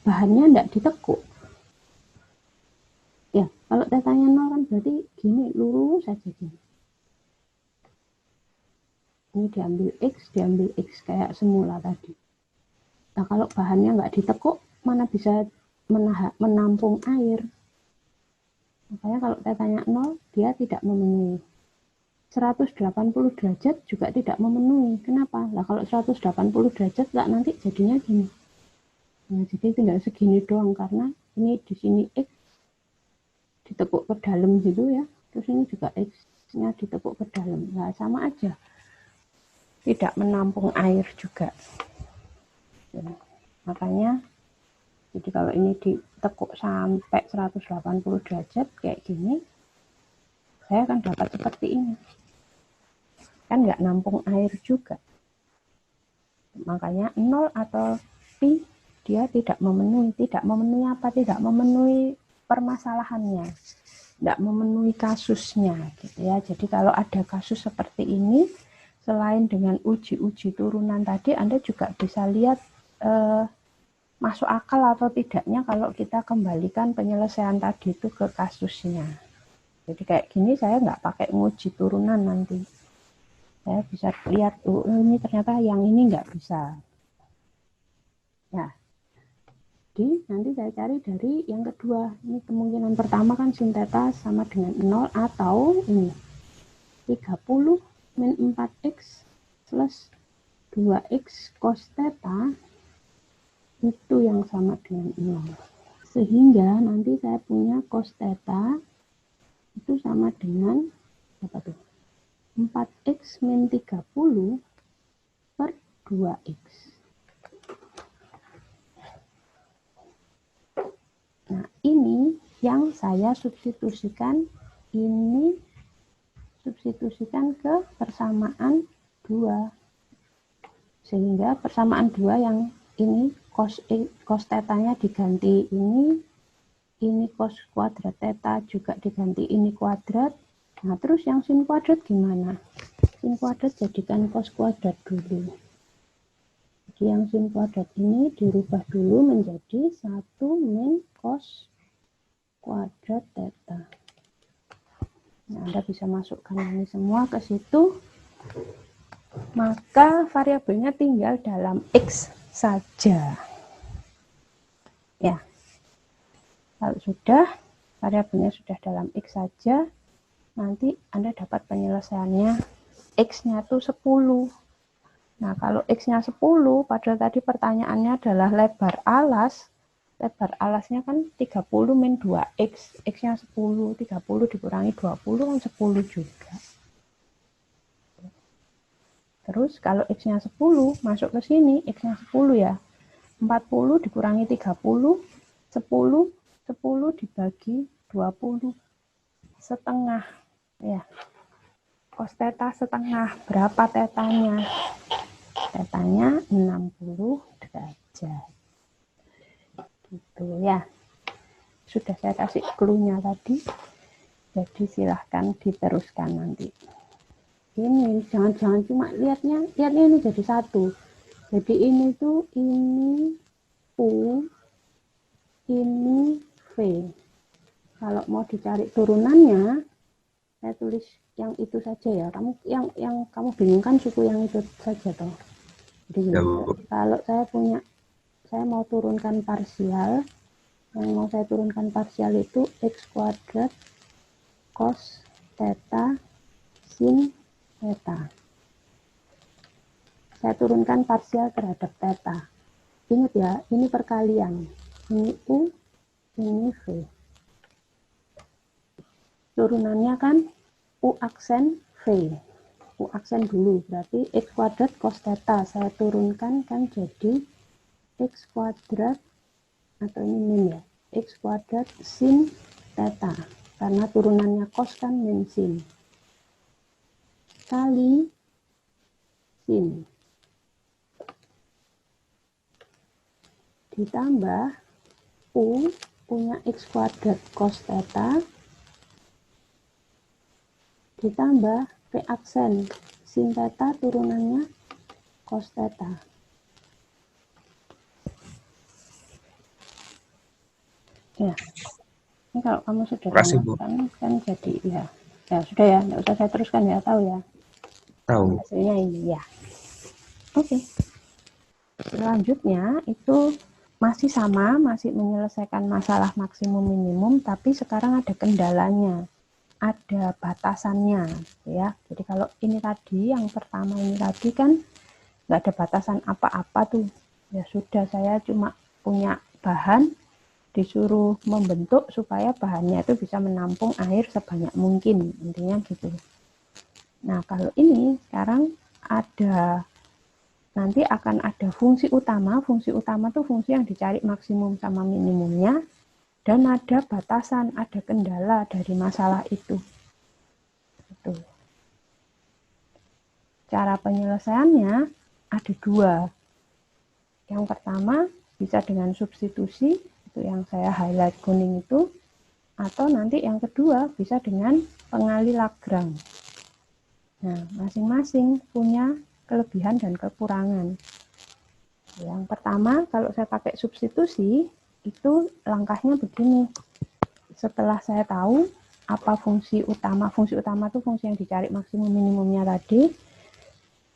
bahannya tidak ditekuk. Ya, Kalau tetanya 0 kan berarti gini, lurus saja gini. Ini diambil X kayak semula tadi. Nah, kalau bahannya nggak ditekuk, mana bisa menampung air. Makanya kalau tetanya 0, dia tidak memenuhi. 180 derajat juga tidak memenuhi. Kenapa? Nah, kalau 180 derajat nggak nanti jadinya gini. Nah, jadi tinggal segini doang karena ini di sini X ditekuk ke dalam gitu ya. Terus ini juga X-nya ditekuk ke dalam. Nah, sama aja. Tidak menampung air juga. Ya. Makanya jadi kalau ini ditekuk sampai 180 derajat kayak gini, saya akan dapat seperti ini. Kan nggak nampung air juga. Makanya 0 atau pi dia tidak memenuhi. Tidak memenuhi apa? Tidak memenuhi permasalahannya. Tidak memenuhi kasusnya gitu ya. Jadi kalau ada kasus seperti ini, selain dengan uji-uji turunan tadi, Anda juga bisa lihat masuk akal atau tidaknya kalau kita kembalikan penyelesaian tadi itu ke kasusnya. Jadi kayak gini saya nggak pakai nguji turunan nanti. Saya bisa lihat, oh ini ternyata yang ini nggak bisa. Ya, jadi nanti saya cari dari yang kedua. Ini kemungkinan pertama kan sin theta sama dengan 0 atau ini 30 min 4x plus 2x cos theta itu yang sama dengan 0. Sehingga nanti saya punya cos theta itu sama dengan apa tuh? 4x min 30 per 2x. Nah, ini yang saya substitusikan, ini substitusikan ke persamaan 2. Sehingga persamaan 2 yang ini cos tetanya diganti ini cos kuadrat theta juga diganti ini kuadrat. Nah, terus yang sin kuadrat gimana? Sin kuadrat jadikan cos kuadrat dulu. Jadi yang sin kuadrat ini dirubah dulu menjadi 1 min cos kuadrat theta. Nah, Anda bisa masukkan ini semua ke situ. Maka variabelnya tinggal dalam X saja. Ya. Kalau sudah, variabelnya sudah dalam X saja, nanti Anda dapat penyelesaiannya X-nya itu 10. Nah, kalau X-nya 10, padahal tadi pertanyaannya adalah lebar alas. Lebar alasnya kan 30 min 2X. X-nya 10, 30 dikurangi 20 kan 10 juga. Terus kalau X-nya 10, masuk ke sini, X-nya 10 ya. 40 dikurangi 30, 10, 10 dibagi 20. Setengah. Ya. Cos theta setengah. Berapa tetanya? Tetanya 60 derajat. Gitu ya. Sudah saya kasih clue-nya tadi. Jadi silahkan diteruskan nanti. Ini jangan cuma lihatnya ini jadi satu. Jadi ini tuh ini U, ini V. Kalau mau dicari turunannya, saya tulis yang itu saja ya. Kamu yang kamu bingungkan suku yang itu saja toh. Jadi ya, kalau saya mau turunkan parsial, yang mau saya turunkan parsial itu x kuadrat cos theta sin theta. Saya turunkan parsial terhadap theta. Ingat ya, ini perkalian. Ini U, ini V. Turunannya kan U aksen V. U aksen dulu, berarti X kuadrat cos theta. Saya turunkan kan jadi X kuadrat, atau ini min ya, X kuadrat sin theta. Karena turunannya cos kan min sin. Kali sin. Ditambah U punya X kuadrat cos theta. Ditambah V aksen sin theta turunannya cos theta. Ya. Ini kalau kamu Makasih, Bu. sederhanakan kan jadi ya. Ya sudah ya, nggak usah saya teruskan ya, tahu ya. Tahu. Hasilnya ini ya. Oke. Selanjutnya itu masih sama, masih menyelesaikan masalah maksimum minimum, tapi sekarang ada kendalanya, ada batasannya, ya. Jadi kalau ini tadi, yang pertama ini tadi kan nggak ada batasan apa-apa tuh. Ya sudah, saya cuma punya bahan, disuruh membentuk supaya bahannya itu bisa menampung air sebanyak mungkin, intinya gitu. Nah, kalau ini sekarang ada, nanti akan ada fungsi utama. Fungsi utama tuh fungsi yang dicari maksimum sama minimumnya, dan ada batasan, ada kendala dari masalah itu. Itu. Cara penyelesaiannya ada dua. Yang pertama bisa dengan substitusi, itu yang saya highlight kuning itu, atau nanti yang kedua bisa dengan pengali Lagrange. Nah, masing-masing punya kelebihan dan kekurangan. Yang pertama, kalau saya pakai substitusi, itu langkahnya begini. Setelah saya tahu apa fungsi utama itu fungsi yang dicari maksimum minimumnya tadi,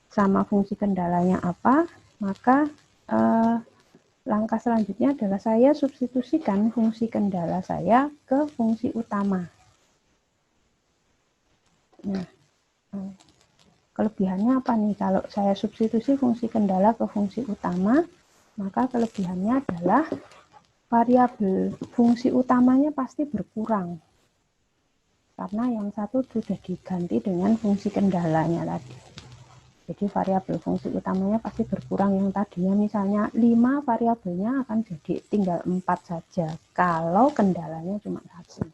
sama fungsi kendalanya apa, maka langkah selanjutnya adalah saya substitusikan fungsi kendala saya ke fungsi utama. Nah, kelebihannya apa nih? Kalau saya substitusi fungsi kendala ke fungsi utama, maka kelebihannya adalah variabel fungsi utamanya pasti berkurang. Karena yang satu sudah diganti dengan fungsi kendalanya tadi. Jadi variabel fungsi utamanya pasti berkurang, yang tadinya misalnya 5 variabelnya akan jadi tinggal 4 saja kalau kendalanya cuma 1.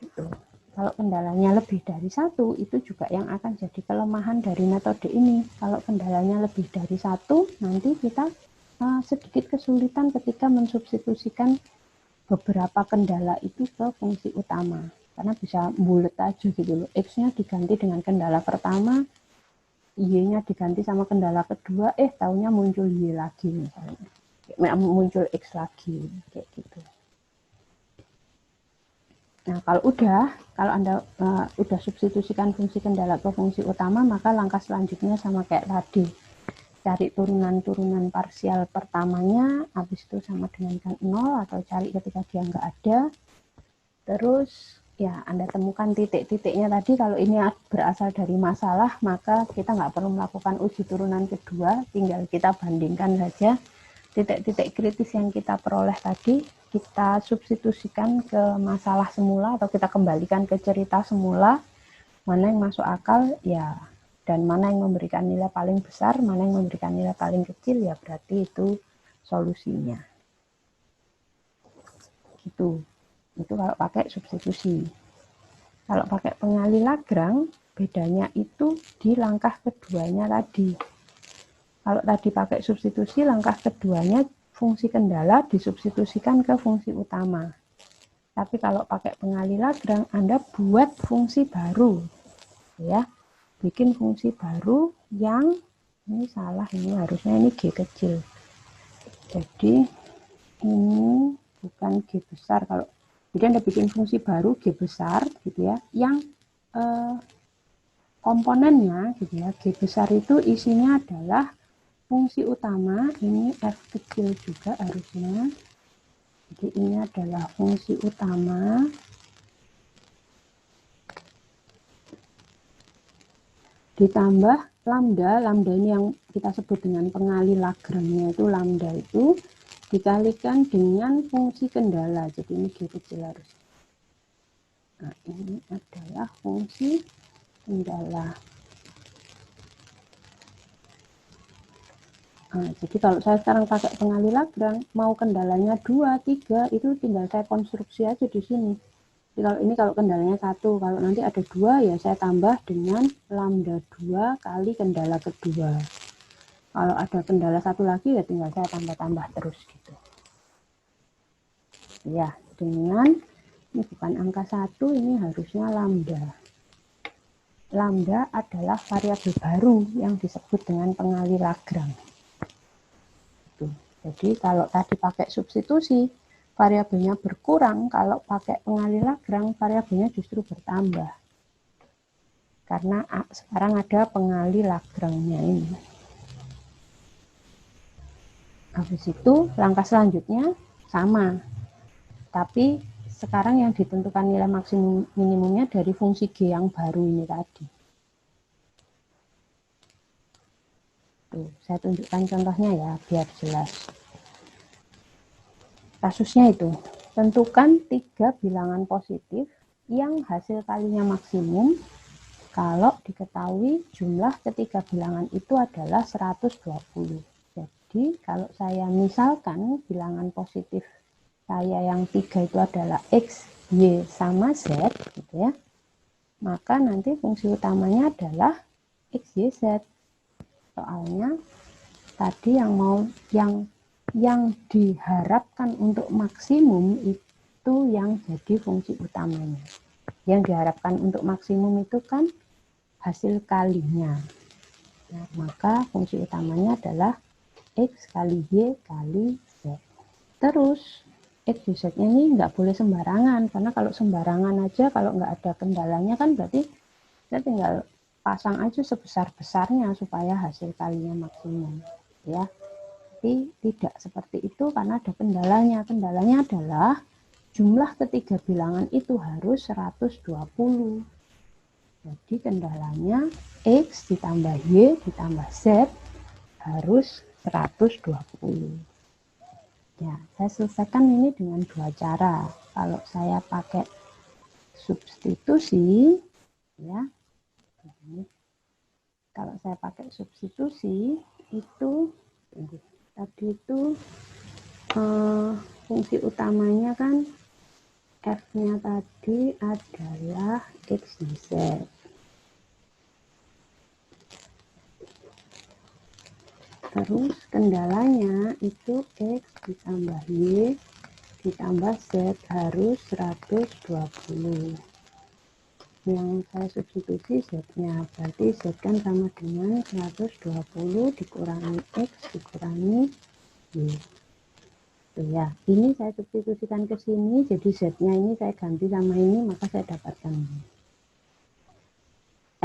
Gitu. Kalau kendalanya lebih dari 1, itu juga yang akan jadi kelemahan dari metode ini. Kalau kendalanya lebih dari 1, nanti kita sedikit kesulitan ketika mensubstitusikan beberapa kendala itu ke fungsi utama. Karena bisa bulet aja gitu loh. X-nya diganti dengan kendala pertama, Y-nya diganti sama kendala kedua, taunya muncul Y lagi misalnya. Muncul X lagi, kayak gitu. Nah, kalau Anda udah substitusikan fungsi kendala ke fungsi utama, maka langkah selanjutnya sama kayak tadi. Cari turunan-turunan parsial pertamanya, habis itu sama dengan 0, atau cari ketika dia nggak ada. Terus ya Anda temukan titik-titiknya tadi. Kalau ini berasal dari masalah, maka kita nggak perlu melakukan uji turunan kedua, tinggal kita bandingkan saja titik-titik kritis yang kita peroleh tadi, kita substitusikan ke masalah semula atau kita kembalikan ke cerita semula, mana yang masuk akal ya, dan mana yang memberikan nilai paling besar, mana yang memberikan nilai paling kecil, ya berarti itu solusinya. Gitu. Itu kalau pakai substitusi. Kalau pakai pengali Lagrange, bedanya itu di langkah keduanya tadi. Kalau tadi pakai substitusi, langkah keduanya fungsi kendala disubstitusikan ke fungsi utama. Tapi kalau pakai pengali Lagrange, Anda buat fungsi baru, ya, bikin fungsi baru yang ini salah, ini harusnya ini G kecil. Jadi ini bukan G besar. Kalau jadi Anda bikin fungsi baru G besar gitu ya, yang komponennya gitu ya, G besar itu isinya adalah fungsi utama, ini F kecil juga harusnya. Jadi ini adalah fungsi utama. Ditambah lambda, lambda ini yang kita sebut dengan pengali Lagrange-nya itu, lambda itu dikalikan dengan fungsi kendala. Jadi ini G kecil harus. Nah, ini adalah fungsi kendala. Nah, jadi kalau saya sekarang pakai pengali Lagrange, mau kendalanya 2, 3, itu tinggal saya konstruksi aja di sini. Jadi kalau kendalanya 1, kalau nanti ada 2, ya saya tambah dengan lambda 2 kali kendala kedua. Kalau ada kendala 1 lagi, ya tinggal saya tambah-tambah terus gitu. Ya, dengan ini bukan angka 1, ini harusnya lambda. Lambda adalah variabel baru yang disebut dengan pengali Lagrange. Jadi kalau tadi pakai substitusi, variabelnya berkurang, kalau pakai pengali Lagrange variabelnya justru bertambah. Karena sekarang ada pengali Lagrange-nya ini. Habis itu langkah selanjutnya sama. Tapi sekarang yang ditentukan nilai maksimum minimumnya dari fungsi G yang baru ini tadi. Tuh, saya tunjukkan contohnya ya, biar jelas. Kasusnya itu, tentukan 3 bilangan positif yang hasil kalinya maksimum kalau diketahui jumlah ketiga bilangan itu adalah 120. Jadi kalau saya misalkan bilangan positif saya yang 3 itu adalah X, Y, sama Z, gitu ya, maka nanti fungsi utamanya adalah X, Y, Z. Soalnya tadi yang diharapkan untuk maksimum itu yang jadi fungsi utamanya. Yang diharapkan untuk maksimum itu kan hasil kalinya. Nah, maka fungsi utamanya adalah X kali Y kali Z. Terus X, Y, Z-nya ini nggak boleh sembarangan, karena kalau sembarangan aja, kalau nggak ada kendalanya kan berarti kita tinggal pasang aja sebesar-besarnya supaya hasil kalinya maksimum, ya. Tapi tidak seperti itu karena ada kendalanya. Kendalanya adalah jumlah ketiga bilangan itu harus 120. Jadi kendalanya X ditambah Y ditambah Z harus 120. Ya, saya selesaikan ini dengan 2 cara. Kalau saya pakai substitusi, ya. Kalau saya pakai substitusi itu tadi itu fungsi utamanya kan F-nya tadi adalah X, Y, Z. Terus kendalanya itu X ditambah Y ditambah Z harus 120. Yang saya substitusi Z-nya, berarti Z kan sama dengan 120 dikurangi X dikurangi Y. Tuh ya, ini saya substitusikan ke sini, jadi Z-nya ini saya ganti sama ini, maka saya dapatkan ini.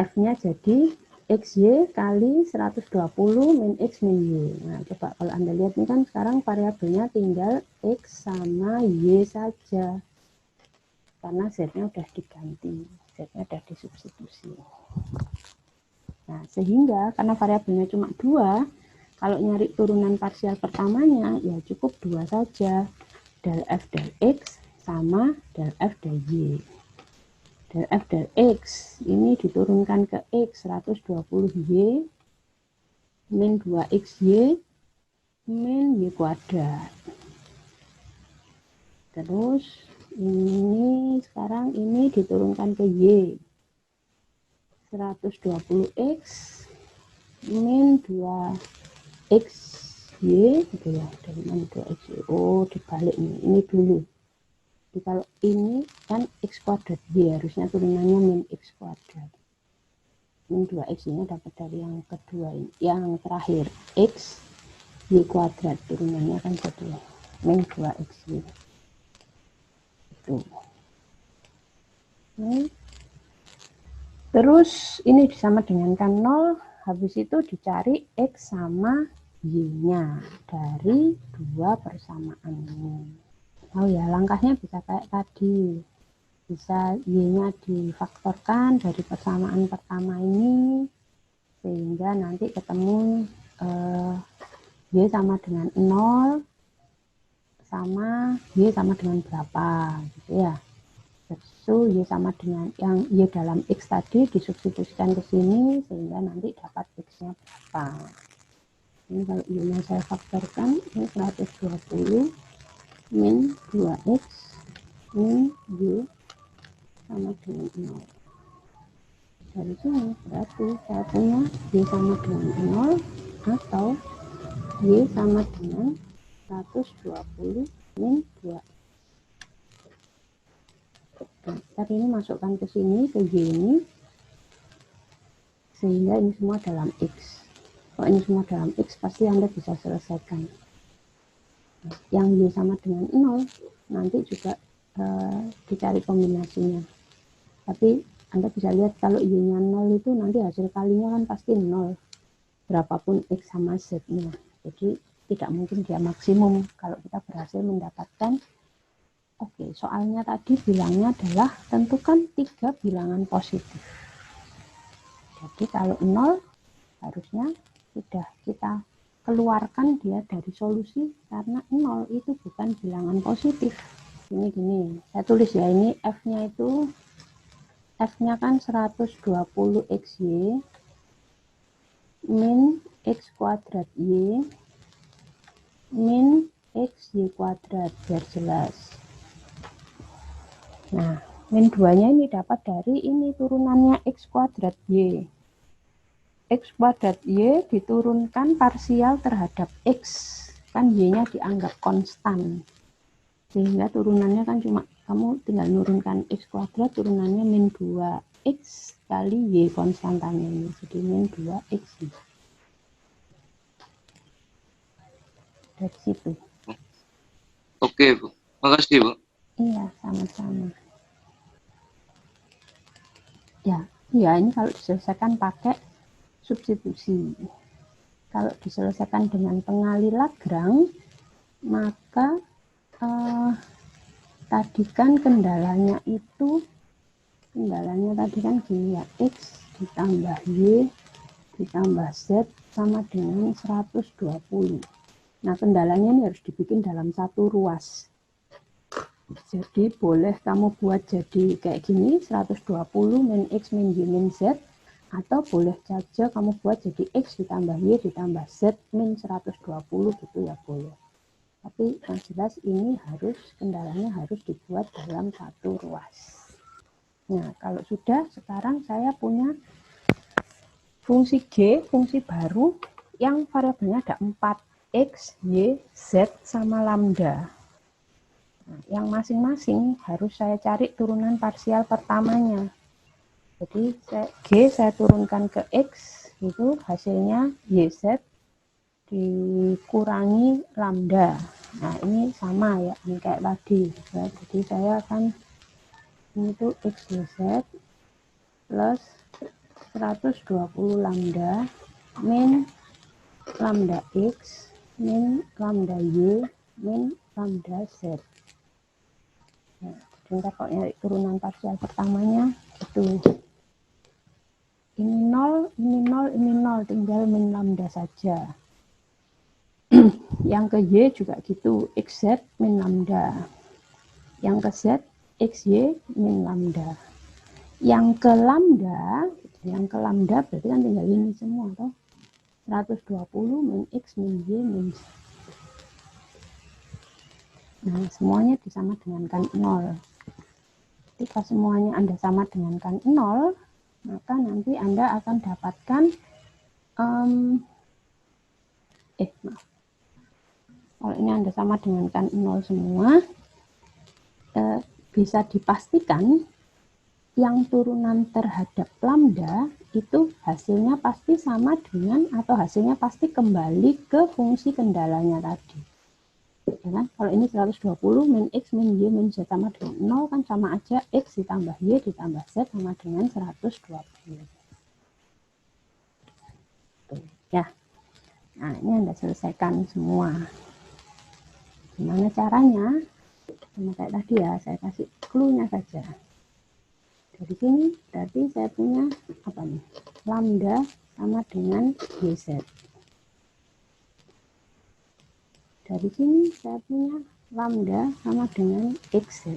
F-nya jadi XY kali 120 min X min Y. Nah, coba kalau Anda lihat ini kan sekarang variabelnya tinggal X sama Y saja. Karena Z-nya udah diganti, Z-nya udah disubstitusi. Nah, sehingga karena variabelnya cuma 2, kalau nyari turunan parsial pertamanya, ya cukup 2 saja. Del F del X sama del F del Y. Del F del X ini diturunkan ke X 120Y min 2XY min Y kuadrat. Terus ini sekarang ini diturunkan ke Y 120X min 2XY gitu ya, dari mana 2XY, oh dibalik nih, ini dulu. Jadi kalau ini kan X kuadrat Y, harusnya turunannya min X kuadrat, min 2X ini dapat dari yang kedua ini, yang terakhir X Y kuadrat, turunannya kan jadi min 2XY itu. Terus ini sama dengan kan 0, habis itu dicari X sama Y-nya dari 2 persamaan ini. Oh ya, langkahnya bisa kayak tadi, bisa Y-nya difaktorkan dari persamaan pertama ini, sehingga nanti ketemu Y sama dengan 0 sama Y sama dengan berapa gitu ya. So, Y sama dengan yang Y dalam X tadi disubstitusikan ke sini sehingga nanti dapat X-nya berapa. Ini kalau Y-nya saya faktorkan, ini 120 min 2X min Y sama dengan 0. Dari sini berarti saya punya Y sama dengan 0 atau Y sama dengan 120 min 2. Tadi ini masukkan ke sini, ke Y ini, sehingga ini semua dalam X. Kalau ini semua dalam X, pasti Anda bisa selesaikan. Yang Y sama dengan 0, nanti juga dicari kombinasinya. Tapi Anda bisa lihat kalau Y-nya 0 itu nanti hasil kalinya kan pasti 0, berapapun X sama Z-nya. Jadi tidak mungkin dia maksimum kalau kita berhasil mendapatkan. Oke, soalnya tadi bilangnya adalah tentukan 3 bilangan positif. Jadi kalau 0 harusnya sudah kita keluarkan dia dari solusi, karena 0 itu bukan bilangan positif. Gini, saya tulis ya, ini F-nya itu, F-nya kan 120 XY min X kuadrat Y min XY kuadrat, biar jelas. Nah, min 2-nya ini dapat dari ini turunannya X kuadrat Y. X kuadrat Y diturunkan parsial terhadap X, kan Y-nya dianggap konstan. Sehingga turunannya kan cuma, kamu tinggal nurunkan X kuadrat, turunannya min 2X kali Y konstantanya ini. Jadi min 2X. Dari situ. Oke, Bu. Makasih, Bu. Iya, sama-sama. Ya, ini kalau diselesaikan pakai substitusi. Kalau diselesaikan dengan pengali Lagrange, maka tadi kan kendalanya tadi kan gini ya, X ditambah Y ditambah Z sama dengan 120. Nah, kendalanya ini harus dibikin dalam satu ruas. Jadi boleh kamu buat jadi kayak gini, 120 min X min Y min Z, atau boleh saja kamu buat jadi X ditambah Y ditambah Z min 120 gitu ya, boleh. Tapi yang jelas ini kendalanya harus dibuat dalam satu ruas. Nah, kalau sudah, sekarang saya punya fungsi G, fungsi baru yang variabelnya ada 4, X, Y, Z, sama lambda. Nah, yang masing-masing harus saya cari turunan parsial pertamanya. Jadi G saya turunkan ke X, itu hasilnya YZ dikurangi lambda. Nah, ini sama ya, ini kayak tadi ya. Jadi saya akan ini tuh XYZ plus 120 lambda min lambda X min lambda Y min lambda Z. Nah, kita kalau nyari turunan parsial pertamanya itu ini 0, ini 0, ini 0, tinggal min lambda saja. Yang ke Y juga gitu, XZ min lambda. Yang ke Z, XY min lambda. Yang ke lambda berarti kan tinggal ini semua toh. 120 min X min Y min Z. Nah, semuanya disama dengankan 0. Ketika semuanya Anda sama dengankan 0, maka nanti Anda akan dapatkan kalau ini Anda sama dengankan 0 semua, bisa dipastikan yang turunan terhadap lambda itu hasilnya pasti sama dengan, atau hasilnya pasti kembali ke fungsi kendalanya tadi. Ya kan? Kalau ini 120 min X min Y min Z sama dengan 0, kan sama aja X ditambah Y ditambah Z sama dengan 120. Tuh, ya. Nah, ini Anda selesaikan semua. Gimana caranya? Sama kayak tadi ya, saya kasih clue-nya saja. Dari sini berarti saya punya apa nih? Lambda sama dengan YZ. Dari sini saya punya lambda sama dengan XZ.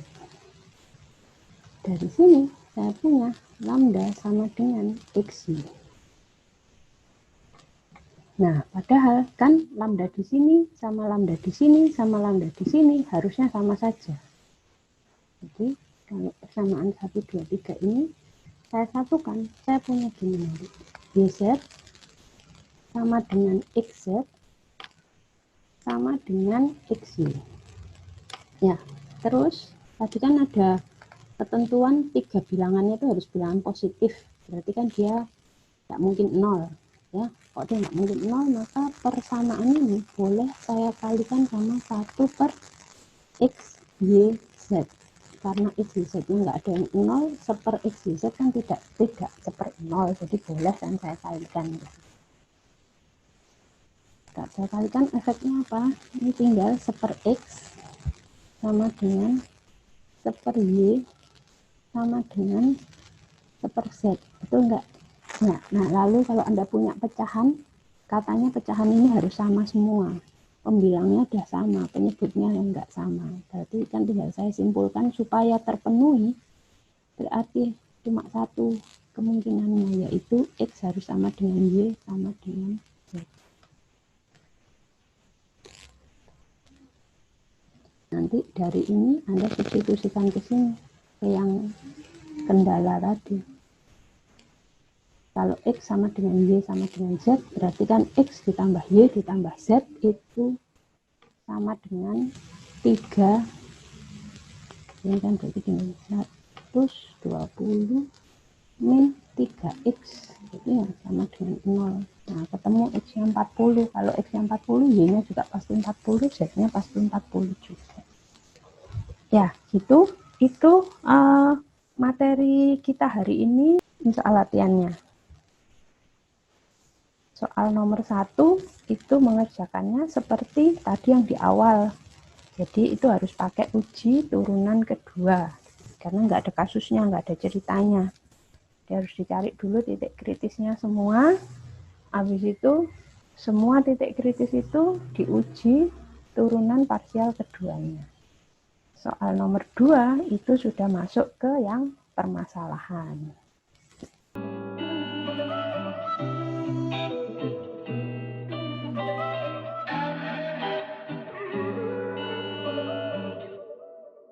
Dari sini saya punya lambda sama dengan XY. Nah, padahal kan lambda di sini sama lambda di sini sama lambda di sini harusnya sama saja. Jadi kalau persamaan 1, 2, 3 ini saya satukan, saya punya gini nanti. YZ sama dengan XZ sama dengan XY. Ya, terus tadi kan ada ketentuan 3 bilangannya itu harus bilangan positif. Berarti kan dia tidak mungkin 0. Ya, kalau dia nggak mungkin 0, maka persamaan ini boleh saya kalikan sama 1 per X YZ. Karena XYZ-nya nggak ada yang 0, 1/x YZ kan tidak 1/0, jadi boleh kan saya kalikan. Saya kalikan, efeknya apa? Ini tinggal 1/x sama dengan 1/y sama dengan 1/z, betul enggak? Nah, lalu kalau Anda punya pecahan, katanya pecahan ini harus sama semua. Pembilangnya udah sama, penyebutnya yang enggak sama. Berarti kan tinggal saya simpulkan supaya terpenuhi, berarti cuma satu kemungkinannya, yaitu X harus sama dengan Y sama dengan Z. Nanti dari ini Anda substitusikan ke sini, ke yang kendala tadi. Kalau X sama dengan Y sama dengan Z, berarti kan X ditambah Y ditambah Z itu sama dengan 3. Ini kan berarti gini, 120 min 3X, itu yang sama dengan 0. Nah, ketemu X nya 40. Kalau X nya 40, Y nya juga pasti 40, Z nya pasti 40 juga. Ya, gitu. Itu materi kita hari ini, soal latihannya. Soal nomor 1 itu mengerjakannya seperti tadi yang di awal. Jadi itu harus pakai uji turunan kedua. Karena nggak ada kasusnya, nggak ada ceritanya. Dia harus dicari dulu titik kritisnya semua. Habis itu semua titik kritis itu diuji turunan parsial keduanya. Soal nomor 2 itu sudah masuk ke yang permasalahan.